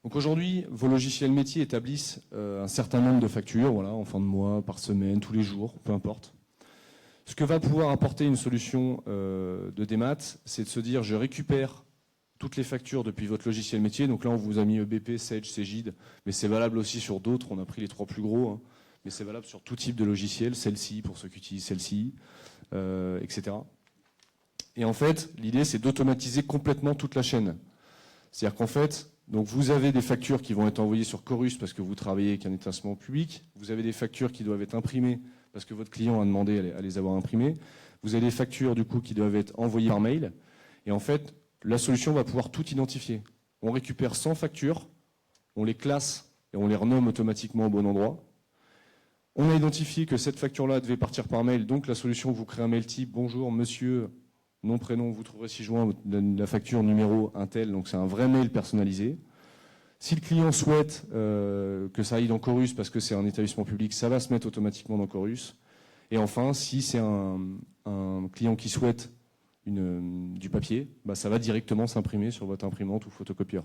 Donc aujourd'hui, vos logiciels métiers établissent un certain nombre de factures, voilà, en fin de mois, par semaine, tous les jours, peu importe. Ce que va pouvoir apporter une solution de démat, c'est de se dire je récupère toutes les factures depuis votre logiciel métier. Donc là, on vous a mis EBP, Sage, Cegid, mais c'est valable aussi sur d'autres. On a pris les 3 plus gros, hein, mais c'est valable sur tout type de logiciel, celle-ci pour ceux qui utilisent celle-ci, etc. Et en fait, l'idée, c'est d'automatiser complètement toute la chaîne. C'est-à-dire qu'en fait, donc vous avez des factures qui vont être envoyées sur Chorus parce que vous travaillez avec un établissement public. Vous avez des factures qui doivent être imprimées parce que votre client a demandé à les avoir imprimées. Vous avez des factures du coup qui doivent être envoyées par mail. Et en fait, la solution va pouvoir tout identifier. On récupère 100 factures, on les classe et on les renomme automatiquement au bon endroit. On a identifié que cette facture-là devait partir par mail, donc la solution vous crée un mail type « Bonjour monsieur, nom, prénom, vous trouverez ci-joint la facture numéro un tel », donc c'est un vrai mail personnalisé. Si le client souhaite que ça aille dans Chorus parce que c'est un établissement public, ça va se mettre automatiquement dans Chorus. Et enfin, si c'est un client qui souhaite du papier, ça va directement s'imprimer sur votre imprimante ou photocopieur.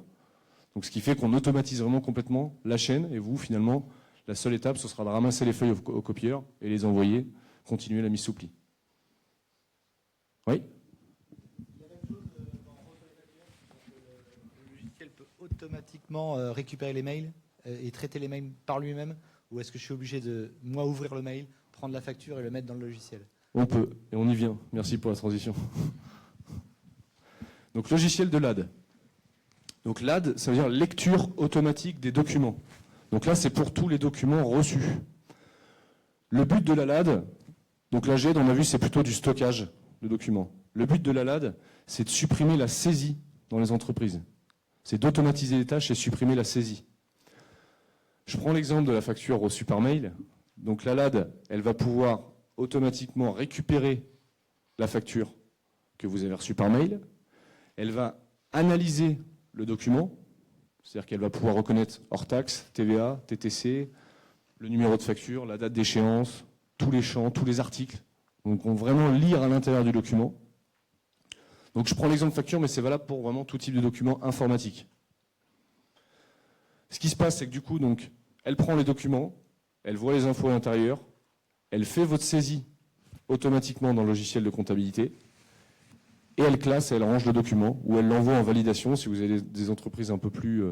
Donc ce qui fait qu'on automatise vraiment complètement la chaîne, et vous, finalement, la seule étape, ce sera de ramasser les feuilles au copieur et les envoyer, continuer la mise sous pli. Oui ? Le logiciel peut automatiquement récupérer les mails et traiter les mails par lui-même, ou est-ce que je suis obligé de, moi, ouvrir le mail, prendre la facture et le mettre dans le logiciel? On peut, et on y vient. Merci pour la transition. Donc logiciel de LAD. Donc LAD, ça veut dire lecture automatique des documents. Donc là, c'est pour tous les documents reçus. Le but de la LAD, donc la GED, on a vu, c'est plutôt du stockage de documents. Le but de la LAD, c'est de supprimer la saisie dans les entreprises. C'est d'automatiser les tâches et supprimer la saisie. Je prends l'exemple de la facture reçue par mail. Donc la LAD, elle va pouvoir automatiquement récupérer la facture que vous avez reçue par mail. Elle va analyser le document, c'est-à-dire qu'elle va pouvoir reconnaître hors taxe, TVA, TTC, le numéro de facture, la date d'échéance, tous les champs, tous les articles. Donc on va vraiment lire à l'intérieur du document. Donc je prends l'exemple facture, mais c'est valable pour vraiment tout type de document informatique. Ce qui se passe, c'est que du coup, donc, elle prend les documents, elle voit les infos à l'intérieur, elle fait votre saisie automatiquement dans le logiciel de comptabilité, et elle classe et elle range le document, ou elle l'envoie en validation si vous avez des entreprises un peu plus...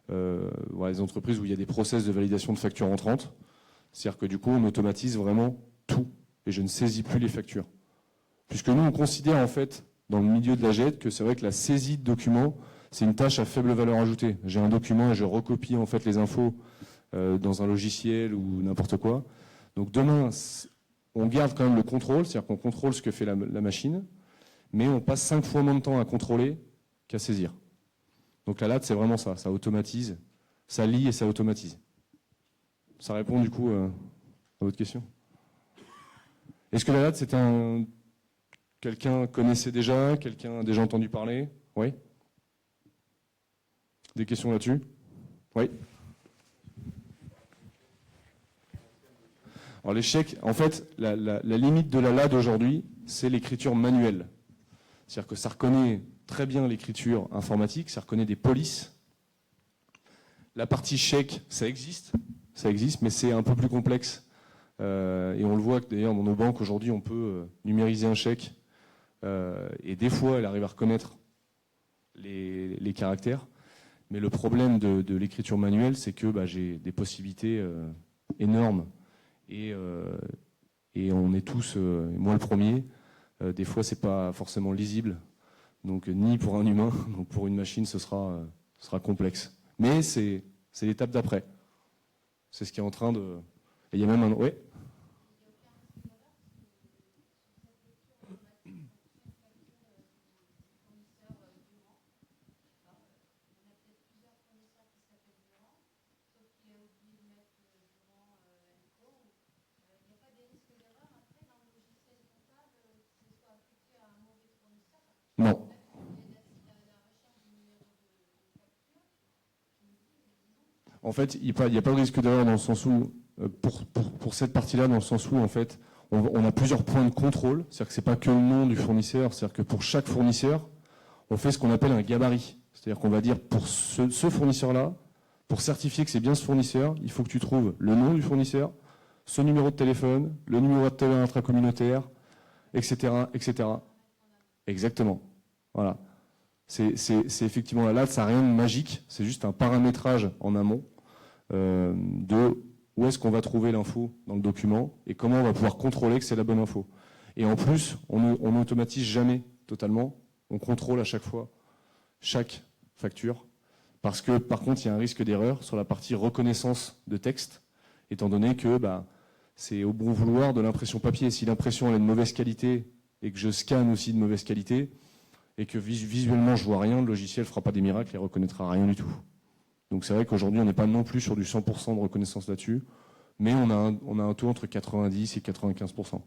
voilà, des entreprises où il y a des process de validation de factures entrantes. C'est-à-dire que du coup, on automatise vraiment tout, et je ne saisis plus les factures. Puisque nous, on considère en fait, dans le milieu de la GED, que c'est vrai que la saisie de documents, c'est une tâche à faible valeur ajoutée. J'ai un document et je recopie en fait les infos dans un logiciel ou n'importe quoi. Donc demain, on garde quand même le contrôle, c'est-à-dire qu'on contrôle ce que fait la machine, mais on passe 5 fois moins de temps à contrôler qu'à saisir. Donc la LAD, c'est vraiment ça, ça automatise, ça lit et ça automatise. Ça répond du coup à votre question. Est-ce que la LAD, c'est quelqu'un connaissait déjà, quelqu'un a déjà entendu parler? Oui? Des questions là-dessus? Oui? Alors les chèques, en fait, la limite de la LAD aujourd'hui, c'est l'écriture manuelle. C'est-à-dire que ça reconnaît très bien l'écriture informatique, ça reconnaît des polices. La partie chèque, ça existe, mais c'est un peu plus complexe. Et on le voit que d'ailleurs dans nos banques aujourd'hui, on peut numériser un chèque. Et des fois, elle arrive à reconnaître les caractères. Mais le problème de l'écriture manuelle, c'est que j'ai des possibilités énormes. Et on est tous, moi le premier, des fois c'est pas forcément lisible. Donc ni pour un humain, donc pour une machine, ce sera complexe. Mais c'est l'étape d'après. C'est ce qui est en train de... Et il y a même un... Ouais. Non. En fait, il n'y a pas de risque d'erreur dans le sens où, pour cette partie-là, dans le sens où, en fait, on a plusieurs points de contrôle. C'est-à-dire que ce n'est pas que le nom du fournisseur. C'est-à-dire que pour chaque fournisseur, on fait ce qu'on appelle un gabarit. C'est-à-dire qu'on va dire, pour ce fournisseur-là, pour certifier que c'est bien ce fournisseur, il faut que tu trouves le nom du fournisseur, ce numéro de téléphone, le numéro de TVA intracommunautaire, etc., etc. Exactement. Voilà. C'est effectivement là, ça n'a rien de magique, c'est juste un paramétrage en amont de où est-ce qu'on va trouver l'info dans le document et comment on va pouvoir contrôler que c'est la bonne info. Et en plus, on n'automatise jamais totalement, on contrôle à chaque fois chaque facture, parce que par contre, il y a un risque d'erreur sur la partie reconnaissance de texte, étant donné que c'est au bon vouloir de l'impression papier. Si l'impression elle est de mauvaise qualité et que je scanne aussi de mauvaise qualité, et que visuellement je vois rien, le logiciel ne fera pas des miracles et ne reconnaîtra rien du tout. Donc c'est vrai qu'aujourd'hui on n'est pas non plus sur du 100% de reconnaissance là-dessus, mais on a un taux entre 90 et 95%.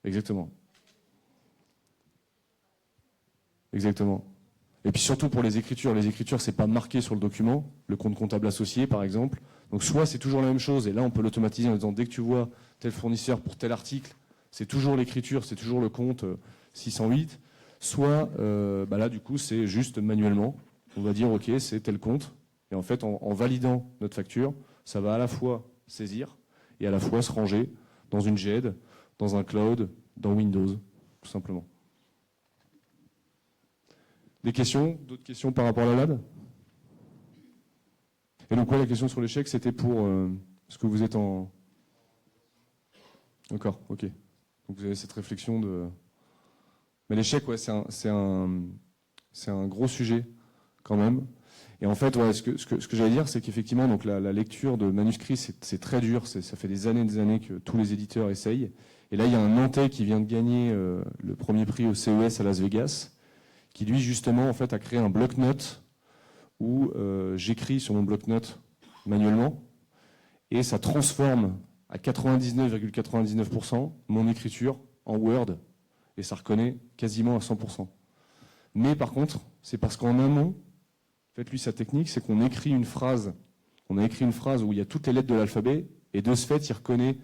Exactement. Exactement. Et puis surtout pour les écritures c'est pas marqué sur le document, le compte comptable associé par exemple. Donc soit c'est toujours la même chose, et là on peut l'automatiser en disant dès que tu vois tel fournisseur pour tel article, c'est toujours l'écriture, c'est toujours le compte 608, soit là du coup c'est juste manuellement, on va dire ok, c'est tel compte. Et en fait, en validant notre facture, ça va à la fois saisir et à la fois se ranger dans une GED, dans un cloud, dans Windows, tout simplement. Des questions? D'autres questions par rapport à la LAD? Et donc, la question sur l'échec, c'était pour ce que vous êtes en... D'accord, ok. Donc, vous avez cette réflexion de... Mais l'échec, ouais, c'est un gros sujet, quand même. Et en fait, ouais, ce que j'allais dire, c'est qu'effectivement, donc la lecture de manuscrits, c'est très dur. Ça fait des années que tous les éditeurs essayent. Et là, il y a un Nantais qui vient de gagner le premier prix au CES à Las Vegas, qui lui, justement, en fait, a créé un bloc-notes où j'écris sur mon bloc-notes manuellement, et ça transforme à 99,99% mon écriture en Word, et ça reconnaît quasiment à 100%. Mais par contre, c'est parce qu'en amont, en fait, lui, sa technique, c'est qu'on écrit une phrase. On a écrit une phrase où il y a toutes les lettres de l'alphabet, et de ce fait, il reconnaît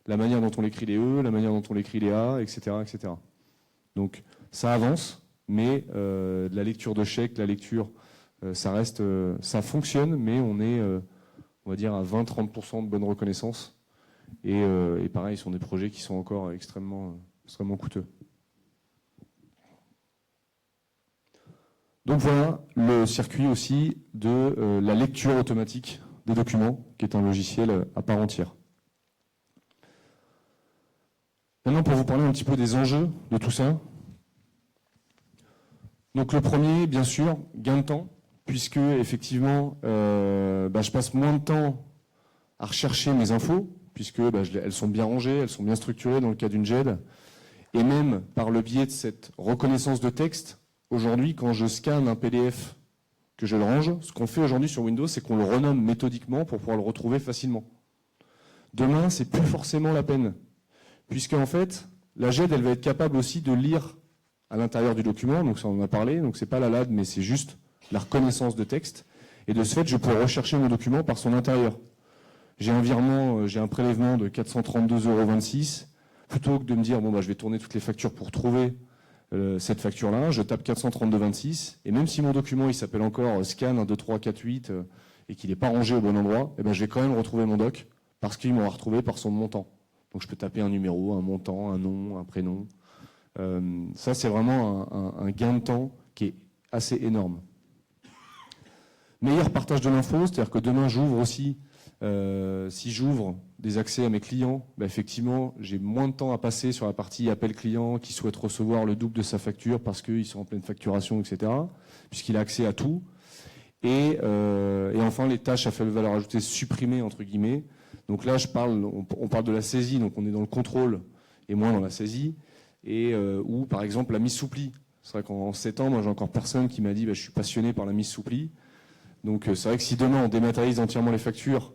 la manière dont on écrit les E, la manière dont on écrit les A, etc., etc. Donc, ça avance, mais la lecture de chèque, la lecture, ça reste, ça fonctionne, mais on est, on va dire, à 20-30% de bonne reconnaissance. Et pareil, ce sont des projets qui sont encore extrêmement coûteux. Donc voilà le circuit aussi de la lecture automatique des documents, qui est un logiciel à part entière. Maintenant, pour vous parler un petit peu des enjeux de tout ça. Donc le premier, bien sûr, gain de temps, puisque effectivement, je passe moins de temps à rechercher mes infos, puisque elles sont bien rangées, elles sont bien structurées dans le cas d'une GED, et même par le biais de cette reconnaissance de texte. Aujourd'hui, quand je scanne un PDF, que je le range, ce qu'on fait aujourd'hui sur Windows, c'est qu'on le renomme méthodiquement pour pouvoir le retrouver facilement. Demain, c'est plus forcément la peine, puisque en fait, la GED, elle va être capable aussi de lire à l'intérieur du document, donc ça on en a parlé, donc c'est pas la LAD, mais c'est juste la reconnaissance de texte, et de ce fait, je peux rechercher mon document par son intérieur. J'ai un virement, j'ai un prélèvement de 432,26 €, plutôt que de me dire, bon, je vais tourner toutes les factures pour trouver cette facture-là, je tape 432,26, et même si mon document il s'appelle encore scan 1, 2, 3, 4, 8 et qu'il n'est pas rangé au bon endroit, je vais quand même retrouver mon doc parce qu'il m'aura retrouvé par son montant. Donc je peux taper un numéro, un montant, un nom, un prénom. Ça, c'est vraiment un gain de temps qui est assez énorme. Meilleur partage de l'info, c'est-à-dire que demain j'ouvre aussi, si j'ouvre des accès à mes clients, effectivement, j'ai moins de temps à passer sur la partie appel client qui souhaite recevoir le double de sa facture parce qu'ils sont en pleine facturation, etc., puisqu'il a accès à tout. Et enfin, les tâches à faible valeur ajoutée supprimées, entre guillemets. Donc là, on parle de la saisie, donc on est dans le contrôle et moins dans la saisie. Et ou, par exemple, la mise sous pli. C'est vrai qu'en 7 ans, moi, j'ai encore personne qui m'a dit je suis passionné par la mise sous pli. Donc c'est vrai que si demain, on dématérialise entièrement les factures,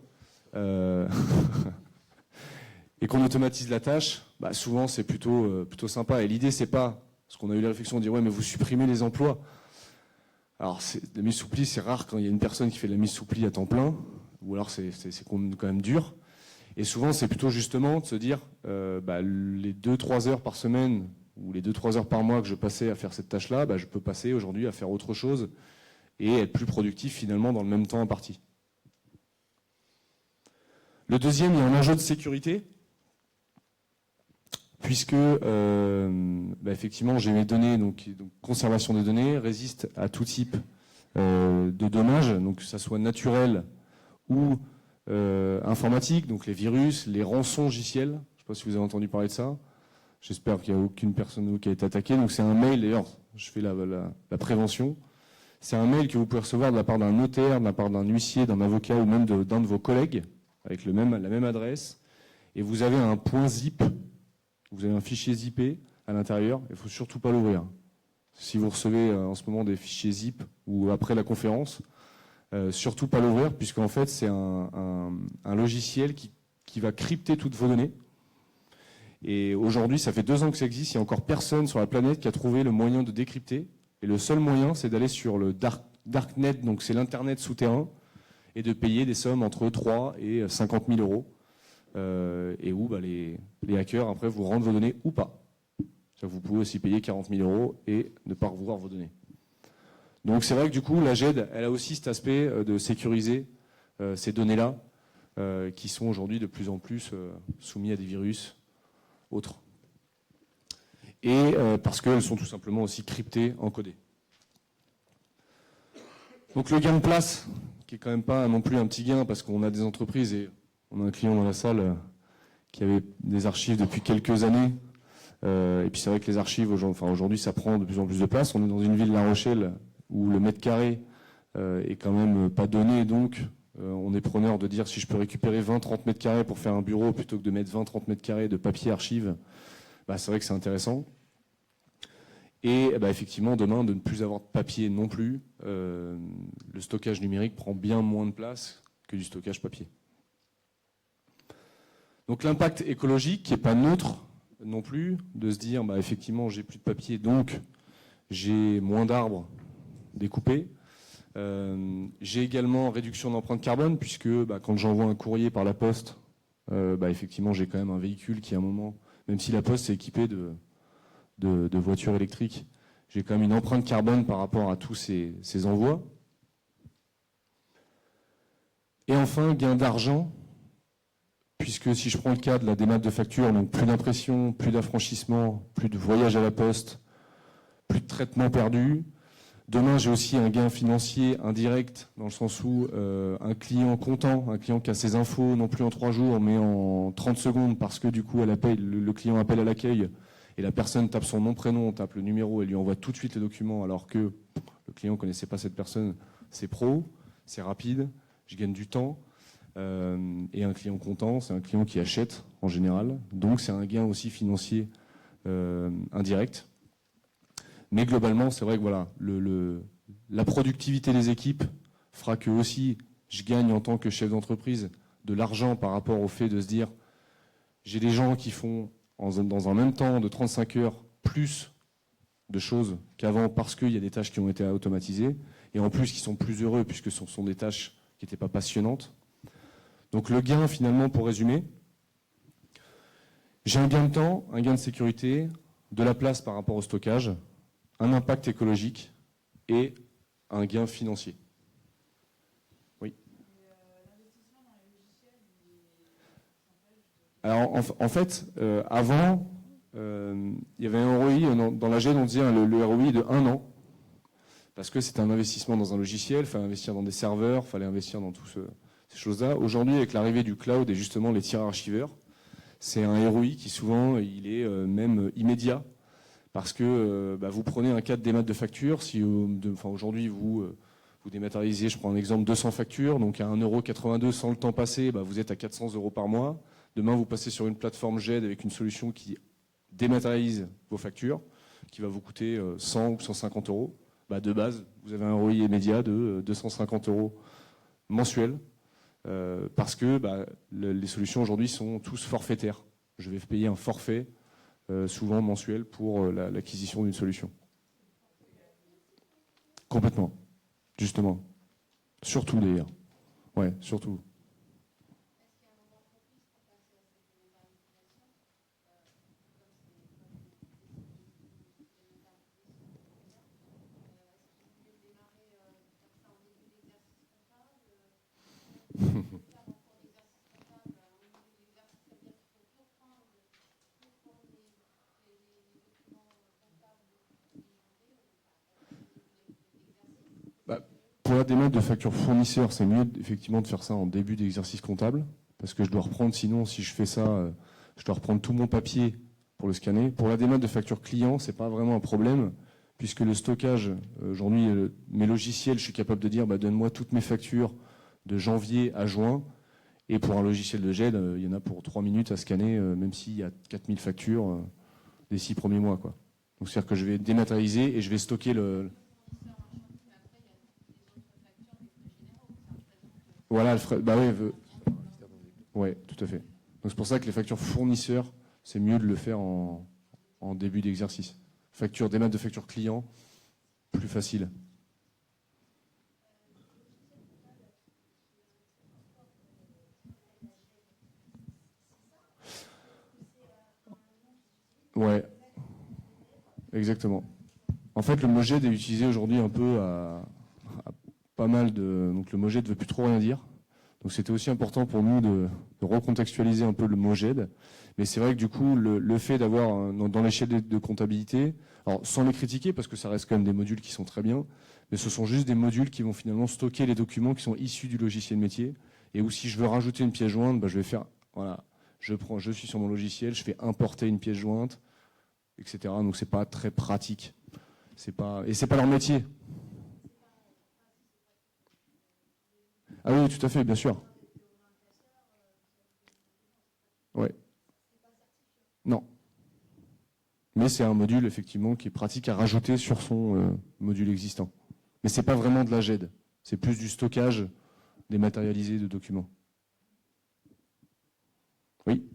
et qu'on automatise la tâche, souvent c'est plutôt sympa. Et l'idée, c'est pas, parce qu'on a eu la réflexion de dire mais vous supprimez les emplois. Alors la mise sous pli, c'est rare quand il y a une personne qui fait de la mise sous pli à temps plein, ou alors c'est quand même dur. Et souvent c'est plutôt justement de se dire les 2-3 heures par semaine ou les 2-3 heures par mois que je passais à faire cette tâche-là, je peux passer aujourd'hui à faire autre chose et être plus productif finalement dans le même temps imparti. Le deuxième, il y a un enjeu de sécurité, puisque effectivement, j'ai mes données, donc conservation des données, résiste à tout type de dommages, donc que ça soit naturel ou informatique, donc les virus, les rançongiciels. Je ne sais pas si vous avez entendu parler de ça. J'espère qu'il n'y a aucune personne qui a été attaquée. Donc c'est un mail, d'ailleurs, je fais la prévention. C'est un mail que vous pouvez recevoir de la part d'un notaire, de la part d'un huissier, d'un avocat ou même d'un de vos collègues, avec la même adresse, et vous avez un .zip, vous avez un fichier zippé à l'intérieur, il ne faut surtout pas l'ouvrir. Si vous recevez en ce moment des fichiers zip ou après la conférence, surtout pas l'ouvrir, puisqu'en fait c'est un logiciel qui va crypter toutes vos données. Et aujourd'hui, ça fait 2 ans que ça existe, il n'y a encore personne sur la planète qui a trouvé le moyen de décrypter, et le seul moyen, c'est d'aller sur le darknet, donc c'est l'internet souterrain, et de payer des sommes entre 3 et 50 000 €, et où les hackers, après, vous rendent vos données ou pas. Vous pouvez aussi payer 40 000 € et ne pas revoir vos données. Donc c'est vrai que du coup, la GED, elle a aussi cet aspect de sécuriser ces données-là, qui sont aujourd'hui de plus en plus soumis à des virus autres. Et parce qu'elles sont tout simplement aussi cryptées, encodées. Donc le gain de place, qui est quand même pas non plus un petit gain, parce qu'on a des entreprises, et on a un client dans la salle qui avait des archives depuis quelques années. Et puis c'est vrai que les archives, aujourd'hui, ça prend de plus en plus de place. On est dans une ville, La Rochelle, où le mètre carré est quand même pas donné. Donc on est preneur de dire si je peux récupérer 20-30 mètres carrés pour faire un bureau plutôt que de mettre 20-30 mètres carrés de papier archive, c'est vrai que c'est intéressant. Et effectivement, demain, de ne plus avoir de papier non plus, le stockage numérique prend bien moins de place que du stockage papier. Donc l'impact écologique, qui n'est pas neutre non plus, de se dire, effectivement, j'ai plus de papier, donc j'ai moins d'arbres découpés. J'ai également réduction d'empreinte carbone, puisque quand j'envoie un courrier par la poste, effectivement, j'ai quand même un véhicule qui, à un moment, même si la poste est équipée de voitures électriques, j'ai quand même une empreinte carbone par rapport à tous ces envois. Et enfin, gain d'argent, puisque si je prends le cas de la démat de facture, donc plus d'impression, plus d'affranchissement, plus de voyage à la poste, plus de traitement perdu. Demain, j'ai aussi un gain financier indirect, dans le sens où un client content, un client qui a ses infos non plus en 3 jours, mais en 30 secondes, parce que du coup, le client appelle à l'accueil, et la personne tape son nom, prénom, tape le numéro et lui envoie tout de suite les documents, alors que le client ne connaissait pas cette personne. C'est pro, c'est rapide, je gagne du temps. Et un client content, c'est un client qui achète en général. Donc c'est un gain aussi financier indirect. Mais globalement, c'est vrai que voilà, la productivité des équipes fera que aussi je gagne en tant que chef d'entreprise de l'argent par rapport au fait de se dire j'ai des gens qui font dans un même temps de 35 heures plus de choses qu'avant parce qu'il y a des tâches qui ont été automatisées et en plus qui sont plus heureux puisque ce sont des tâches qui n'étaient pas passionnantes. Donc le gain finalement, pour résumer, j'ai un gain de temps, un gain de sécurité, de la place par rapport au stockage, un impact écologique et un gain financier. Oui. Alors en fait, avant, il y avait un ROI, dans la GED on disait le ROI de 1 an, parce que c'était un investissement dans un logiciel, il fallait investir dans des serveurs, il fallait investir dans toutes ces choses-là. Aujourd'hui, avec l'arrivée du cloud et justement les tiers archiveurs, c'est un ROI qui souvent il est même immédiat. Parce que vous prenez un cas de démat de facture, si aujourd'hui vous dématérialisez, je prends un exemple, 200 factures, donc à 1,82 € sans le temps passé, vous êtes à 400 € par mois. Demain, vous passez sur une plateforme GED avec une solution qui dématérialise vos factures, qui va vous coûter 100 ou 150 €. De base, vous avez un ROI immédiat de 250 € mensuels, parce que les solutions aujourd'hui sont tous forfaitaires. Je vais payer un forfait souvent mensuel pour l'acquisition d'une solution. Complètement, justement. Surtout d'ailleurs. Ouais, surtout. Pour la démat de facture fournisseur, c'est mieux effectivement de faire ça en début d'exercice comptable, parce que je dois reprendre, sinon si je fais ça, je dois reprendre tout mon papier pour le scanner. Pour la démat de facture client, c'est pas vraiment un problème, puisque le stockage, aujourd'hui, mes logiciels, je suis capable de dire, donne-moi toutes mes factures de janvier à juin, et pour un logiciel de GED, il y en a pour 3 minutes à scanner, même s'il y a 4000 factures des 6 premiers mois, quoi. Donc c'est-à-dire que je vais dématérialiser et je vais stocker le... Voilà, le frais, oui, ouais, tout à fait. Donc c'est pour ça que les factures fournisseurs, c'est mieux de le faire en début d'exercice. Démat de facture client, plus facile. Ouais, exactement. En fait, le MoJed est utilisé aujourd'hui un peu à pas mal de... Donc le MoJed ne veut plus trop rien dire. Donc c'était aussi important pour nous de recontextualiser un peu le MoJed. Mais c'est vrai que du coup, le fait d'avoir dans l'échelle de comptabilité, alors sans les critiquer parce que ça reste quand même des modules qui sont très bien, mais ce sont juste des modules qui vont finalement stocker les documents qui sont issus du logiciel métier. Et où si je veux rajouter une pièce jointe, je vais faire, voilà, je suis sur mon logiciel, je fais importer une pièce jointe, etc. Donc c'est pas très pratique. Et c'est pas leur métier. Ah oui, tout à fait, bien sûr. Ouais. Non. Mais c'est un module, effectivement, qui est pratique à rajouter sur son module existant. Mais c'est pas vraiment de la GED. C'est plus du stockage dématérialisé de documents. Oui.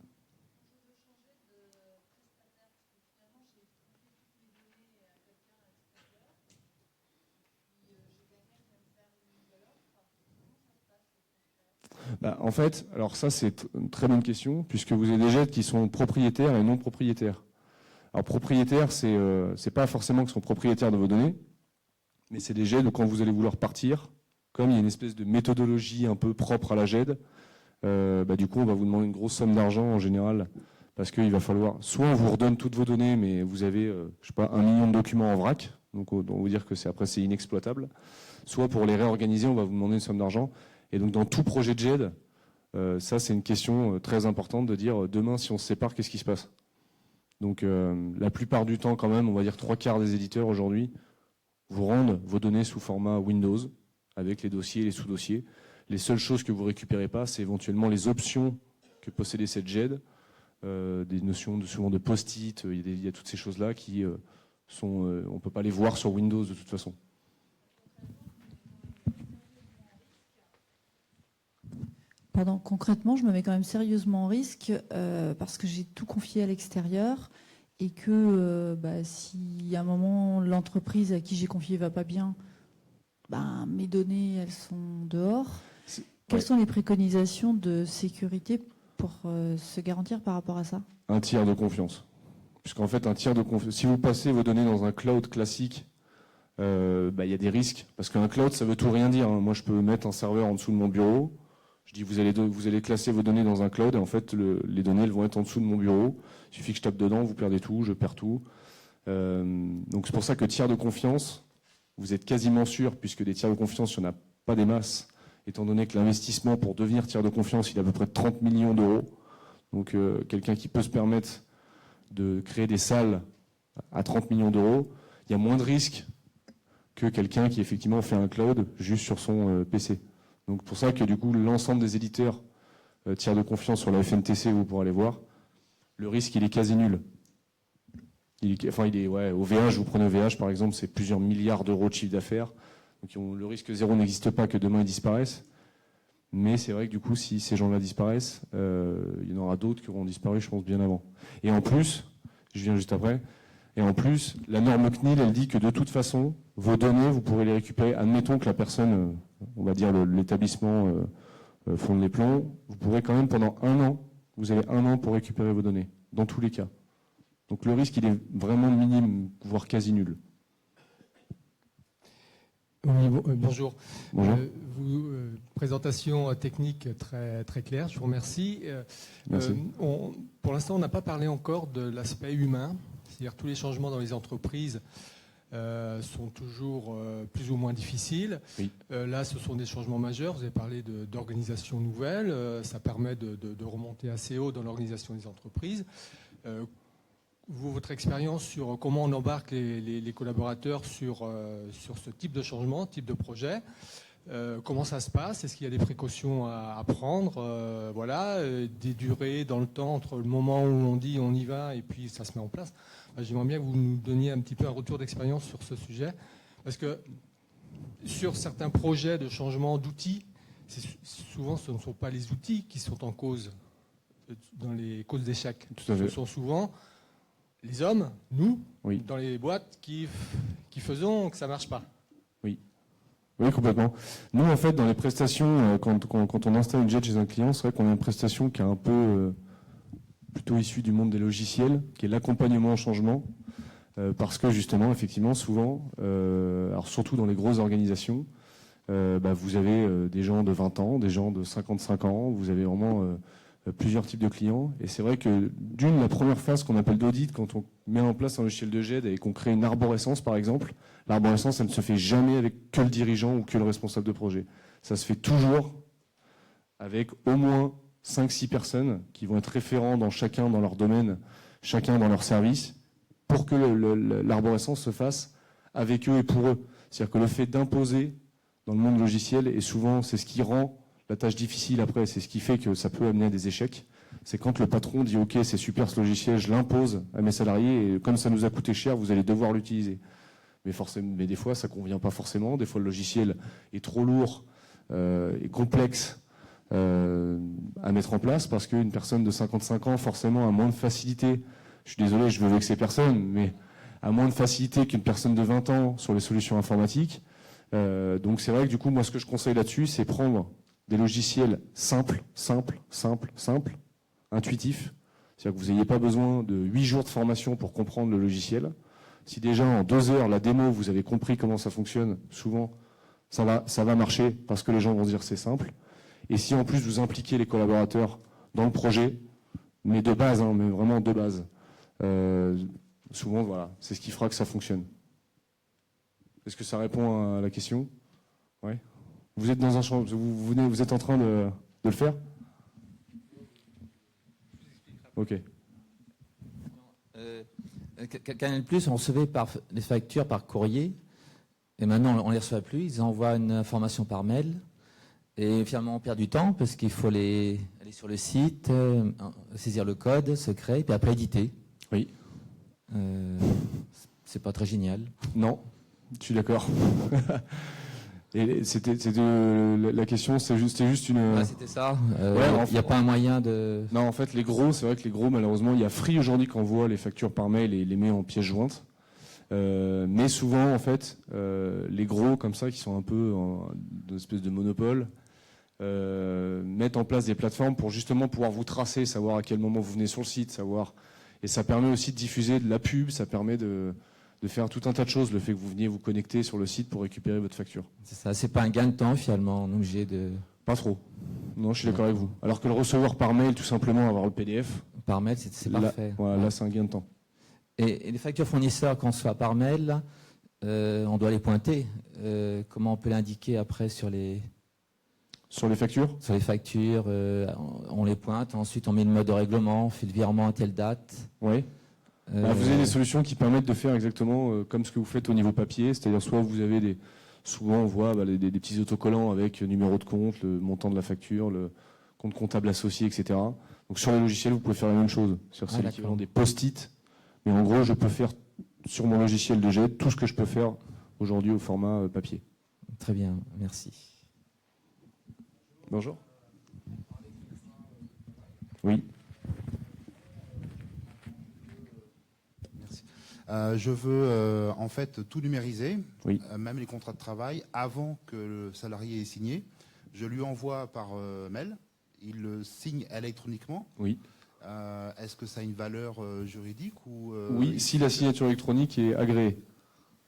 En fait, alors ça c'est une très bonne question, puisque vous avez des GED qui sont propriétaires et non propriétaires. Alors propriétaires, c'est pas forcément qu'ils sont propriétaires de vos données, mais c'est des GED où quand vous allez vouloir partir, comme il y a une espèce de méthodologie un peu propre à la GED, du coup on va vous demander une grosse somme d'argent en général, parce qu'il va falloir, soit on vous redonne toutes vos données, mais vous avez, je sais pas, 1 million de documents en vrac, donc on va vous dire que après c'est inexploitable, soit pour les réorganiser, on va vous demander une somme d'argent. Et donc dans tout projet de GED, ça c'est une question très importante de dire demain si on se sépare, qu'est-ce qui se passe? Donc la plupart du temps quand même, on va dire 3/4 des éditeurs aujourd'hui vous rendent vos données sous format Windows avec les dossiers et les sous-dossiers. Les seules choses que vous récupérez pas, c'est éventuellement les options que possédait cette GED, des notions souvent de post-it, il y a toutes ces choses-là qui sont, on peut pas les voir sur Windows de toute façon. Pardon, concrètement, je me mets quand même sérieusement en risque parce que j'ai tout confié à l'extérieur et que si à un moment l'entreprise à qui j'ai confié va pas bien, mes données elles sont dehors. Quelles sont les préconisations de sécurité pour se garantir par rapport à ça? Un tiers de confiance. Puisqu'en fait, un tiers de confiance, si vous passez vos données dans un cloud classique, y a des risques. Parce qu'un cloud, ça veut tout rien dire. Moi, je peux mettre un serveur en dessous de mon bureau. Je dis, vous allez classer vos données dans un cloud et en fait, les données elles vont être en dessous de mon bureau. Il suffit que je tape dedans, vous perdez tout, je perds tout. Donc c'est pour ça que tiers de confiance, vous êtes quasiment sûr, puisque des tiers de confiance, il n'y en a pas des masses, étant donné que l'investissement pour devenir tiers de confiance, il est à peu près de 30 millions d'euros. Donc quelqu'un qui peut se permettre de créer des salles à 30 millions d'euros, il y a moins de risques que quelqu'un qui effectivement fait un cloud juste sur son PC. Donc pour ça que du coup l'ensemble des éditeurs tiers de confiance sur la FNTC, vous pourrez aller voir, le risque il est quasi nul. Au VH, vous prenez VH par exemple, c'est plusieurs milliards d'euros de chiffre d'affaires. Donc le risque zéro n'existe pas que demain ils disparaissent. Mais c'est vrai que du coup si ces gens-là disparaissent, il y en aura d'autres qui auront disparu je pense bien avant. Et en plus, je viens juste après, et en plus la norme CNIL elle dit que de toute façon vos données vous pourrez les récupérer, admettons que la personne, on va dire l'établissement fonde les plombs, vous pourrez quand même pendant 1 an, vous avez 1 an pour récupérer vos données, dans tous les cas. Donc le risque il est vraiment minime, voire quasi nul. Oui, bonjour. Bonjour. Présentation technique très, très claire, je vous remercie. Merci. Pour l'instant, on n'a pas parlé encore de l'aspect humain, c'est-à-dire tous les changements dans les entreprises sont toujours plus ou moins difficiles. Oui. Là, ce sont des changements majeurs. Vous avez parlé d'organisation nouvelle. Ça permet de remonter assez haut dans l'organisation des entreprises. Votre expérience sur comment on embarque les collaborateurs sur ce type de changement, type de projet, comment ça se passe? Est-ce qu'il y a des précautions à prendre? Des durées dans le temps entre le moment où on dit on y va et puis ça se met en place. J'aimerais bien que vous nous donniez un petit peu un retour d'expérience sur ce sujet. Parce que sur certains projets de changement d'outils, souvent ce ne sont pas les outils qui sont en cause dans les causes d'échec. Tout à fait. Ce sont souvent les hommes, nous, Oui. dans les boîtes qui faisons que ça ne marche pas. Oui, complètement. Nous, en fait, dans les prestations, quand on installe une GED chez un client, c'est vrai qu'on a une prestation qui est un peu plutôt issue du monde des logiciels, qui est l'accompagnement au changement. parce que justement, effectivement, souvent, alors surtout dans les grosses organisations, vous avez des gens de 20 ans, des gens de 55 ans, vous avez vraiment plusieurs types de clients. Et c'est vrai que la première phase qu'on appelle d'audit, quand on met en place un logiciel de GED et qu'on crée une arborescence, par exemple, l'arborescence, elle ne se fait jamais avec que le dirigeant ou que le responsable de projet. Ça se fait toujours avec au moins 5-6 personnes qui vont être référents chacun dans leur domaine, chacun dans leur service, pour que l'arborescence se fasse avec eux et pour eux. C'est-à-dire que le fait d'imposer dans le monde logiciel, et souvent c'est ce qui rend la tâche difficile après, c'est ce qui fait que ça peut amener à des échecs, c'est quand le patron dit « Ok, c'est super ce logiciel, je l'impose à mes salariés, et comme ça nous a coûté cher, vous allez devoir l'utiliser. » Mais des fois, ça ne convient pas forcément. Des fois, le logiciel est trop lourd et complexe à mettre en place parce qu'une personne de 55 ans, forcément, a moins de facilité. Je suis désolé, je veux vexer personne, mais a moins de facilité qu'une personne de 20 ans sur les solutions informatiques. Donc, c'est vrai que du coup, moi, ce que je conseille là-dessus, c'est prendre des logiciels simples, intuitifs. C'est-à-dire que vous n'ayez pas besoin de 8 jours de formation pour comprendre le logiciel. Si déjà en 2 heures, la démo, vous avez compris comment ça fonctionne, souvent, ça va marcher parce que les gens vont se dire c'est simple. Et si en plus vous impliquez les collaborateurs dans le projet, mais de base, mais vraiment de base, souvent, voilà, c'est ce qui fera que ça fonctionne. Est-ce que ça répond à la question? Ouais. Vous êtes dans un champ, vous êtes en train de le faire? Ok. Canal+, on recevait les factures par courrier, et maintenant on ne les reçoit plus, ils envoient une information par mail, et finalement on perd du temps parce qu'il faut aller sur le site, saisir le code secret, et puis après éditer. Oui. C'est pas très génial. Non, je suis d'accord. Et la question, c'était juste une... Ah, c'était ça. Ouais, il n'y a pas un moyen de... Non, en fait, c'est vrai que les gros, malheureusement, il y a Free aujourd'hui qui envoie les factures par mail et les met en pièces jointes. Mais souvent, en fait, les gros, comme ça, qui sont un peu une espèce de monopole, mettent en place des plateformes pour justement pouvoir vous tracer, savoir à quel moment vous venez sur le site, savoir... Et ça permet aussi de diffuser de la pub, ça permet de faire tout un tas de choses, le fait que vous veniez vous connecter sur le site pour récupérer votre facture. C'est ça, c'est pas un gain de temps finalement, on est obligé de... Pas trop. Non, je suis d'accord avec vous. Alors que le recevoir par mail, tout simplement, avoir le PDF... Par mail, c'est parfait. Voilà, là, c'est un gain de temps. Et les factures fournisseurs, qu'on soit par mail, on doit les pointer. Comment on peut l'indiquer après sur les... Sur les factures? Sur les factures, on les pointe, ensuite on met le mode de règlement, on fait le virement à telle date. Oui. Vous avez des solutions qui permettent de faire exactement comme ce que vous faites au niveau papier, c'est-à-dire soit vous avez souvent on voit des petits autocollants avec numéro de compte, le montant de la facture, le compte comptable associé, etc. Donc sur les logiciels, vous pouvez faire la même chose. C'est l'équivalent des post-it, mais en gros, je peux faire sur mon logiciel de GED tout ce que je peux faire aujourd'hui au format papier. Très bien, merci. Bonjour. Oui. Je veux en fait tout numériser, oui. Même les contrats de travail, avant que le salarié ait signé. Je lui envoie par mail, il le signe électroniquement. Oui. Est-ce que ça a une valeur juridique ou Oui, si la signature électronique est agréée.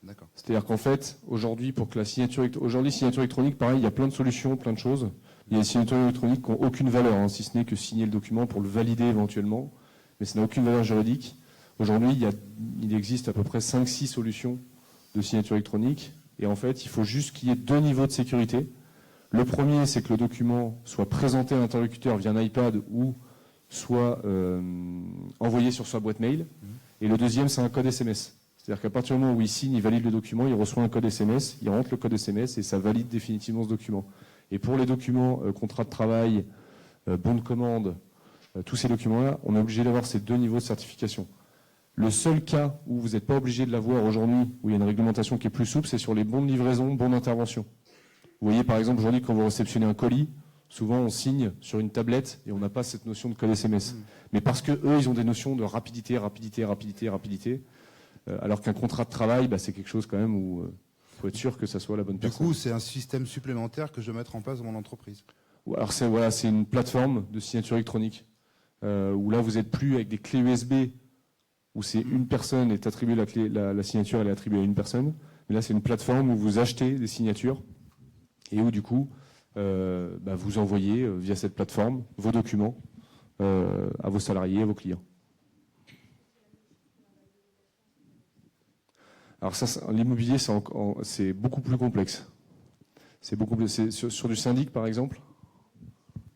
D'accord. C'est-à-dire qu'en fait, aujourd'hui, pour que la signature électronique, pareil, il y a plein de solutions, plein de choses. Il y a des signatures électroniques qui n'ont aucune valeur, si ce n'est que signer le document pour le valider éventuellement, mais ça n'a aucune valeur juridique. Aujourd'hui, il existe à peu près 5-6 solutions de signature électronique. Et en fait, il faut juste qu'il y ait 2 niveaux de sécurité. Le premier, c'est que le document soit présenté à l'interlocuteur via un iPad ou soit envoyé sur sa boîte mail. Et le deuxième, c'est un code SMS. C'est-à-dire qu'à partir du moment où il signe, il valide le document, il reçoit un code SMS, il rentre le code SMS et ça valide définitivement ce document. Et pour les documents, contrat de travail, bon de commande, tous ces documents-là, on est obligé d'avoir ces 2 niveaux de certification. Le seul cas où vous n'êtes pas obligé de l'avoir aujourd'hui, où il y a une réglementation qui est plus souple, c'est sur les bons de livraison, bons d'intervention. Vous voyez par exemple aujourd'hui quand vous réceptionnez un colis, souvent on signe sur une tablette et on n'a pas cette notion de code SMS. Mais parce que eux, ils ont des notions de rapidité, alors qu'un contrat de travail, c'est quelque chose quand même où il faut être sûr que ça soit la bonne personne. Du coup, c'est un système supplémentaire que je dois mettre en place dans mon entreprise. Alors c'est une plateforme de signature électronique où là vous n'êtes plus avec des clés USB où c'est une personne est attribuée la clé, la signature elle est attribuée à une personne. Mais là, c'est une plateforme où vous achetez des signatures et où du coup, vous envoyez via cette plateforme vos documents à vos salariés, à vos clients. Alors ça, l'immobilier, c'est beaucoup plus complexe. C'est beaucoup plus, sur du syndic, par exemple,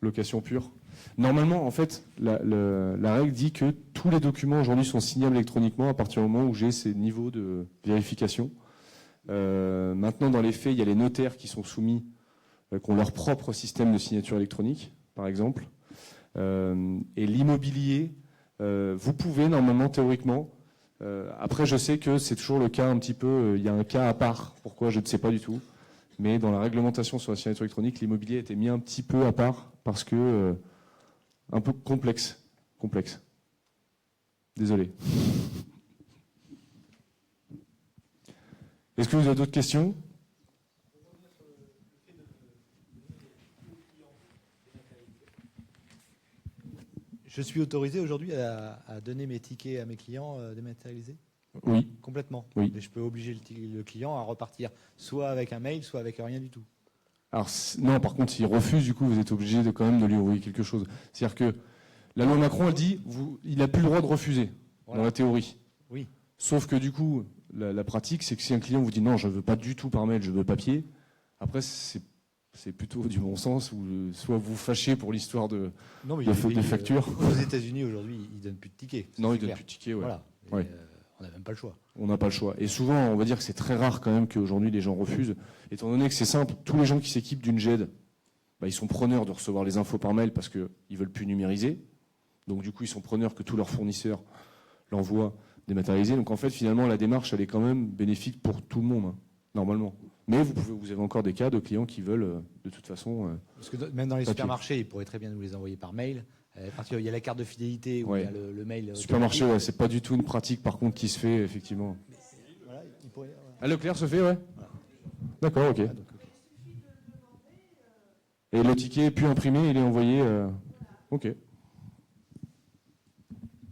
location pure. Normalement, en fait, la règle dit que tous les documents aujourd'hui sont signables électroniquement à partir du moment où j'ai ces niveaux de vérification. Maintenant, dans les faits, il y a les notaires qui sont soumis, qui ont leur propre système de signature électronique, par exemple. Et l'immobilier, vous pouvez normalement, théoriquement, après je sais que c'est toujours le cas un petit peu, il y a un cas à part, pourquoi je ne sais pas du tout, mais dans la réglementation sur la signature électronique, l'immobilier a été mis un petit peu à part parce que un peu complexe. Désolé. Est-ce que vous avez d'autres questions ? Je suis autorisé aujourd'hui à donner mes tickets à mes clients dématérialisés ? Oui. Complètement. Oui. Et je peux obliger le client à repartir soit avec un mail, soit avec rien du tout. Alors non, par contre, s'il refuse, du coup, vous êtes obligé de quand même de lui envoyer quelque chose. C'est-à-dire que la loi Macron, elle dit, il n'a plus le droit de refuser, dans la théorie. Oui. Sauf que du coup, la pratique, c'est que si un client vous dit non, je ne veux pas du tout par mail, je veux papier, après, c'est plutôt du bon sens, ou soit vous fâchez pour l'histoire de facture. Aux États-Unis, aujourd'hui, ils ne donnent plus de tickets. Non, ils ne donnent plus de tickets, ouais. Voilà. Ouais. On n'a même pas le choix. On n'a pas le choix. Et souvent, on va dire que c'est très rare quand même qu'aujourd'hui les gens refusent. Étant donné que c'est simple, tous les gens qui s'équipent d'une GED, ils sont preneurs de recevoir les infos par mail parce qu'ils ne veulent plus numériser. Donc du coup, ils sont preneurs que tous leurs fournisseurs l'envoient dématérialisé. Donc en fait, finalement, la démarche, elle est quand même bénéfique pour tout le monde, hein, normalement. Mais vous avez encore des cas de clients qui veulent, de toute façon... Parce que même dans les papier. Supermarchés, ils pourraient très bien nous les envoyer par mail. Parce qu'il y a la carte de fidélité ou il y a le mail. Supermarché, ouais, c'est pas du tout une pratique par contre qui se fait effectivement. Voilà, À Leclerc se fait, ouais. Voilà. D'accord, ok. Et le ticket est plus imprimé, il est envoyé. Ok.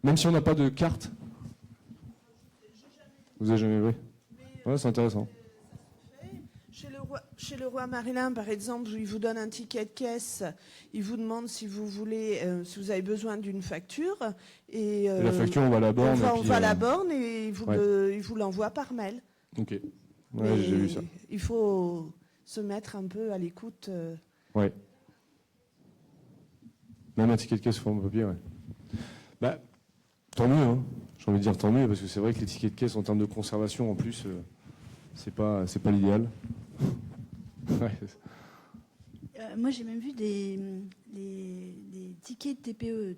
Même si on n'a pas de carte. Vous avez jamais vu? Ouais, c'est intéressant. Chez le roi Merlin, par exemple, il vous donne un ticket de caisse, il vous demande si vous voulez, si vous avez besoin d'une facture. Et, la facture, on va à la borne. On va à la borne et il vous l'envoie par mail. Ok. Ouais, j'ai vu ça. Il faut se mettre un peu à l'écoute. Ouais. Même un ticket de caisse forme papier, ouais. Bah, tant mieux, hein. J'ai envie de dire tant mieux, parce que c'est vrai que les tickets de caisse en termes de conservation, en plus, c'est pas l'idéal. Ouais. Moi, j'ai même vu des tickets de TPE,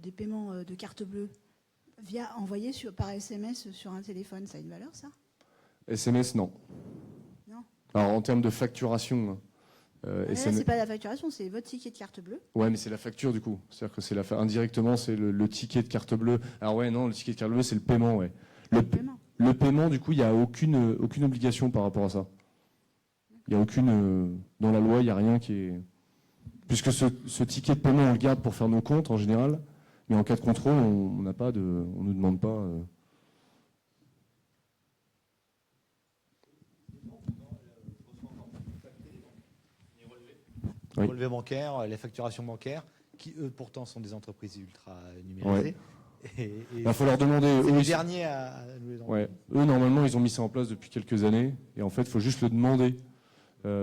des paiements de carte bleue, envoyés par SMS sur un téléphone. Ça a une valeur, ça? SMS, non. Non. Alors, en termes de facturation... Là, c'est pas la facturation, c'est votre ticket de carte bleue. Ouais, mais c'est la facture, du coup. C'est-à-dire que c'est indirectement, c'est le ticket de carte bleue. Alors ouais, non, le ticket de carte bleue, c'est le paiement, ouais. Le paiement, du coup, il n'y a aucune obligation par rapport à ça. Il n'y a aucune... dans la loi, il n'y a rien qui est... Puisque ce ticket de paiement, on le garde pour faire nos comptes, en général, mais en cas de contrôle, on n'a pas de... on ne nous demande pas... Les relevés bancaires, les facturations bancaires, qui eux pourtant sont des entreprises ultra numérisées. Il faut leur demander. C'est les derniers à nous les envoyer. Ouais. Eux, normalement, ils ont mis ça en place depuis quelques années. Et en fait, il faut juste le demander.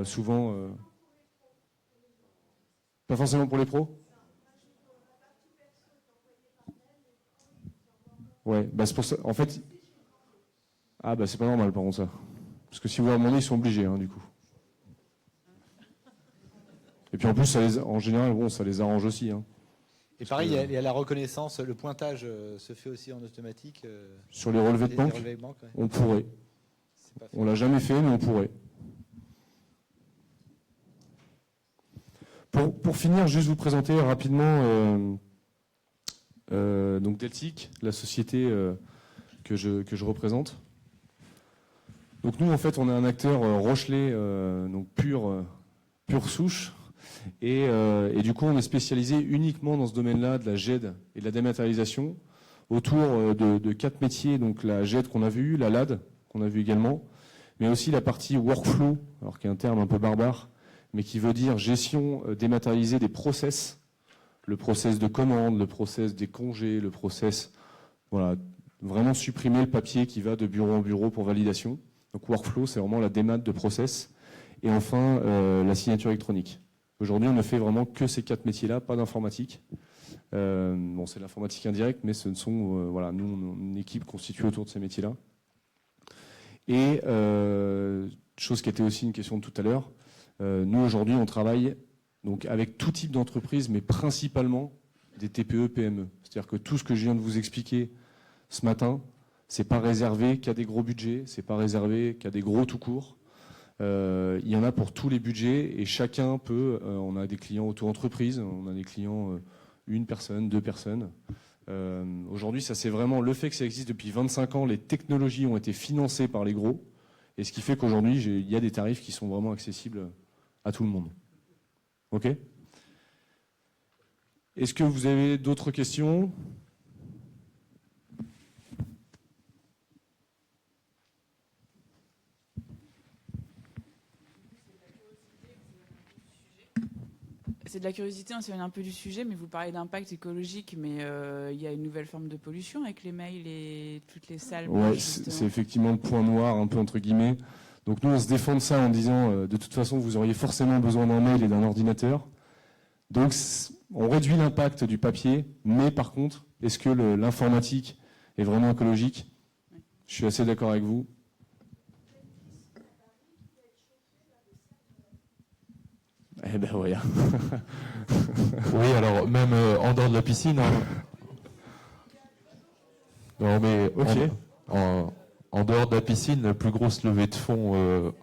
Souvent. Pas forcément pour les pros. Ouais, bah c'est pour ça. En fait. Ah, bah c'est pas normal, par contre, ça. Parce que si vous leur demandez, ils sont obligés, hein, du coup. Et puis en plus, en général, bon, ça les arrange aussi. Hein. Et pareil, il y a la reconnaissance, le pointage se fait aussi en automatique. Sur les relevés de banque, ouais. on pourrait. On l'a jamais fait, mais on pourrait. Pour finir, juste vous présenter rapidement donc Deltic, la société que je représente. Donc nous, en fait, on est un acteur Rochelet, donc pure souche. Et du coup, on est spécialisé uniquement dans ce domaine-là de la GED et de la dématérialisation. autour de 4 métiers, donc la GED qu'on a vu, la LAD qu'on a vu également, mais aussi la partie workflow, alors qui est un terme un peu barbare, mais qui veut dire gestion dématérialisée des process, le process de commande, le process des congés, le process, voilà, vraiment supprimer le papier qui va de bureau en bureau pour validation. Donc workflow, c'est vraiment la démat de process. Et enfin, la signature électronique. Aujourd'hui, on ne fait vraiment que ces 4 métiers-là, pas d'informatique. Bon, c'est l'informatique indirecte, mais ce sont, voilà, nous, on est une équipe constituée autour de ces métiers-là. Et chose qui était aussi une question de tout à l'heure, nous aujourd'hui, on travaille donc avec tout type d'entreprise, mais principalement des TPE, PME. C'est-à-dire que tout ce que je viens de vous expliquer ce matin, c'est pas réservé qu'à des gros budgets, c'est pas réservé qu'à des gros tout court. Il y en a pour tous les budgets et chacun peut. On a des clients auto-entreprises, on a des clients une personne, 2 personnes. Aujourd'hui, ça c'est vraiment le fait que ça existe depuis 25 ans. Les technologies ont été financées par les gros, et ce qui fait qu'aujourd'hui, il y a des tarifs qui sont vraiment accessibles à tout le monde. Ok ? Est-ce que vous avez d'autres questions ? C'est de la curiosité, on s'éloigne un peu du sujet, mais vous parlez d'impact écologique, mais il y a une nouvelle forme de pollution avec les mails et toutes les salles. Ouais, c'est effectivement le point noir, un peu entre guillemets. Donc nous, on se défend de ça en disant, de toute façon, vous auriez forcément besoin d'un mail et d'un ordinateur. Donc on réduit l'impact du papier, mais par contre, est-ce que l'informatique est vraiment écologique ? Je suis assez d'accord avec vous. Eh ben voilà. Oui, alors même en dehors de la piscine. Hein. Non, mais ok. En dehors de la piscine, la plus grosse levée de fonds.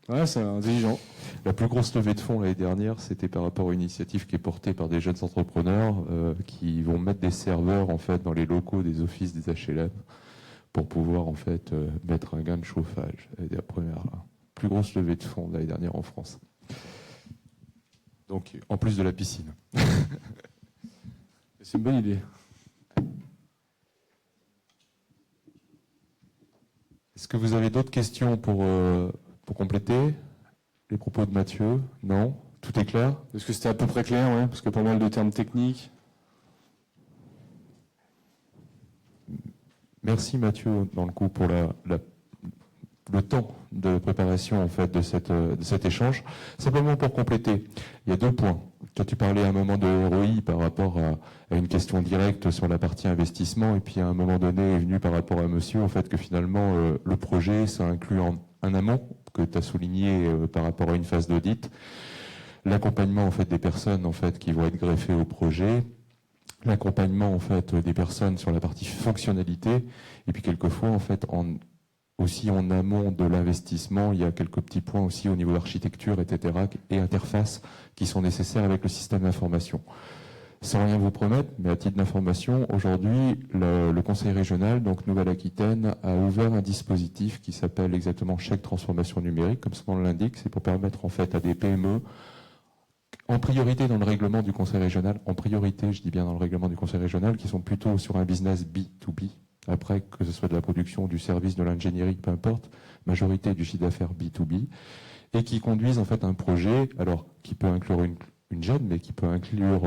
Ouais, c'est intelligent. La plus grosse levée de fonds l'année dernière, c'était par rapport à une initiative qui est portée par des jeunes entrepreneurs qui vont mettre des serveurs en fait dans les locaux des offices des HLM. Pour pouvoir en fait mettre un gain de chauffage. C'est la première plus grosse levée de fonds de l'année dernière en France. Donc en plus de la piscine. C'est une bonne idée. Est-ce que vous avez d'autres questions pour compléter les propos de Mathieu ? Non ? Tout est clair ? Est-ce que c'était à peu près clair, ouais, parce que pas mal de termes techniques. Merci Mathieu, dans le coup, pour le temps de préparation en fait de cet échange. Simplement pour compléter, il y a 2 points. Toi, tu parlais à un moment de ROI par rapport à une question directe sur la partie investissement, et puis à un moment donné est venu par rapport à monsieur, en fait, que finalement le projet, ça inclut un amont que tu as souligné par rapport à une phase d'audit, l'accompagnement en fait des personnes en fait qui vont être greffées au projet. L'accompagnement en fait des personnes sur la partie fonctionnalité, et puis quelquefois en fait aussi en amont de l'investissement, il y a quelques petits points aussi au niveau d'architecture, etc. et interface qui sont nécessaires avec le système d'information. Sans rien vous promettre, mais à titre d'information, aujourd'hui le Conseil régional, donc Nouvelle-Aquitaine, a ouvert un dispositif qui s'appelle exactement chèque transformation numérique, comme son nom l'indique, c'est pour permettre en fait à des PME, en priorité dans le règlement du Conseil régional, en priorité, je dis bien dans le règlement du Conseil régional, qui sont plutôt sur un business B2B, après que ce soit de la production, du service, de l'ingénierie, peu importe, majorité du chiffre d'affaires B2B, et qui conduisent en fait un projet, alors qui peut inclure une GED, mais qui peut inclure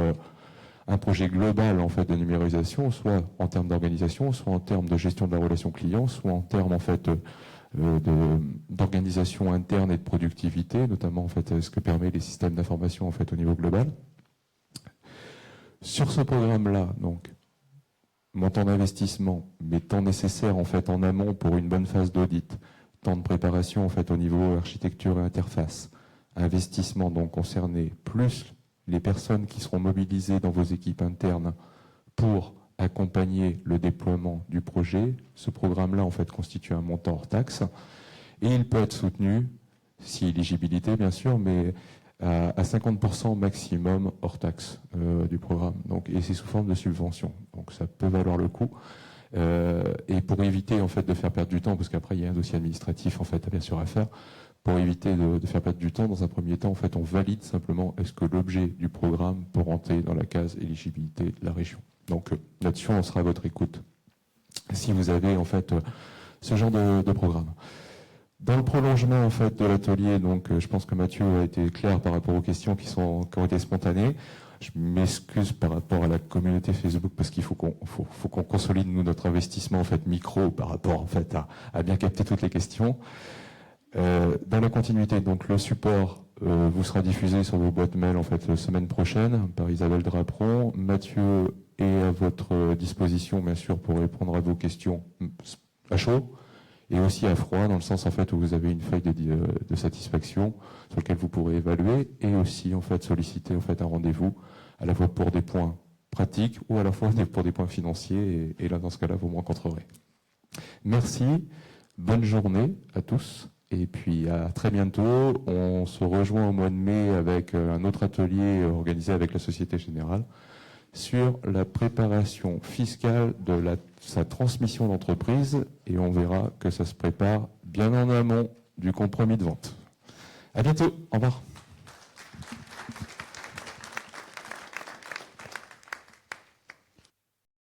un projet global en fait de numérisation, soit en termes d'organisation, soit en termes de gestion de la relation client, soit en termes en fait d'organisation interne et de productivité, notamment en fait ce que permet les systèmes d'information en fait au niveau global. Sur ce programme-là, donc montant d'investissement, mais temps nécessaire en fait en amont pour une bonne phase d'audit, temps de préparation en fait au niveau architecture et interface, investissement donc concerné, plus les personnes qui seront mobilisées dans vos équipes internes pour accompagner le déploiement du projet. Ce programme-là, en fait, constitue un montant hors taxe et il peut être soutenu, si éligibilité bien sûr, mais à 50% maximum hors taxe du programme. Donc, et c'est sous forme de subvention. Donc ça peut valoir le coup. Et pour éviter en fait de faire perdre du temps, parce qu'après il y a un dossier administratif en fait bien sûr à faire, pour éviter de faire perdre du temps, dans un premier temps, en fait, on valide simplement est-ce que l'objet du programme peut rentrer dans la case éligibilité de la région. Donc là-dessus, on sera à votre écoute si vous avez en fait ce genre de programme. Dans le prolongement en fait de l'atelier, donc je pense que Mathieu a été clair par rapport aux questions qui ont été spontanées. Je m'excuse par rapport à la communauté Facebook parce qu'il faut qu'on consolide nous notre investissement en fait micro par rapport en fait à bien capter toutes les questions. Dans la continuité, donc le support vous sera diffusé sur vos boîtes mail en fait la semaine prochaine par Isabelle Draperon. Mathieu est à votre disposition bien sûr pour répondre à vos questions à chaud et aussi à froid dans le sens en fait où vous avez une feuille de satisfaction sur laquelle vous pourrez évaluer et aussi en fait solliciter en fait un rendez-vous à la fois pour des points pratiques ou à la fois pour des points financiers et là dans ce cas-là vous me rencontrerez. Merci, bonne journée à tous. Et puis à très bientôt. On se rejoint au mois de mai avec un autre atelier organisé avec la Société Générale sur la préparation fiscale de sa transmission d'entreprise. Et on verra que ça se prépare bien en amont du compromis de vente. À bientôt. Au revoir.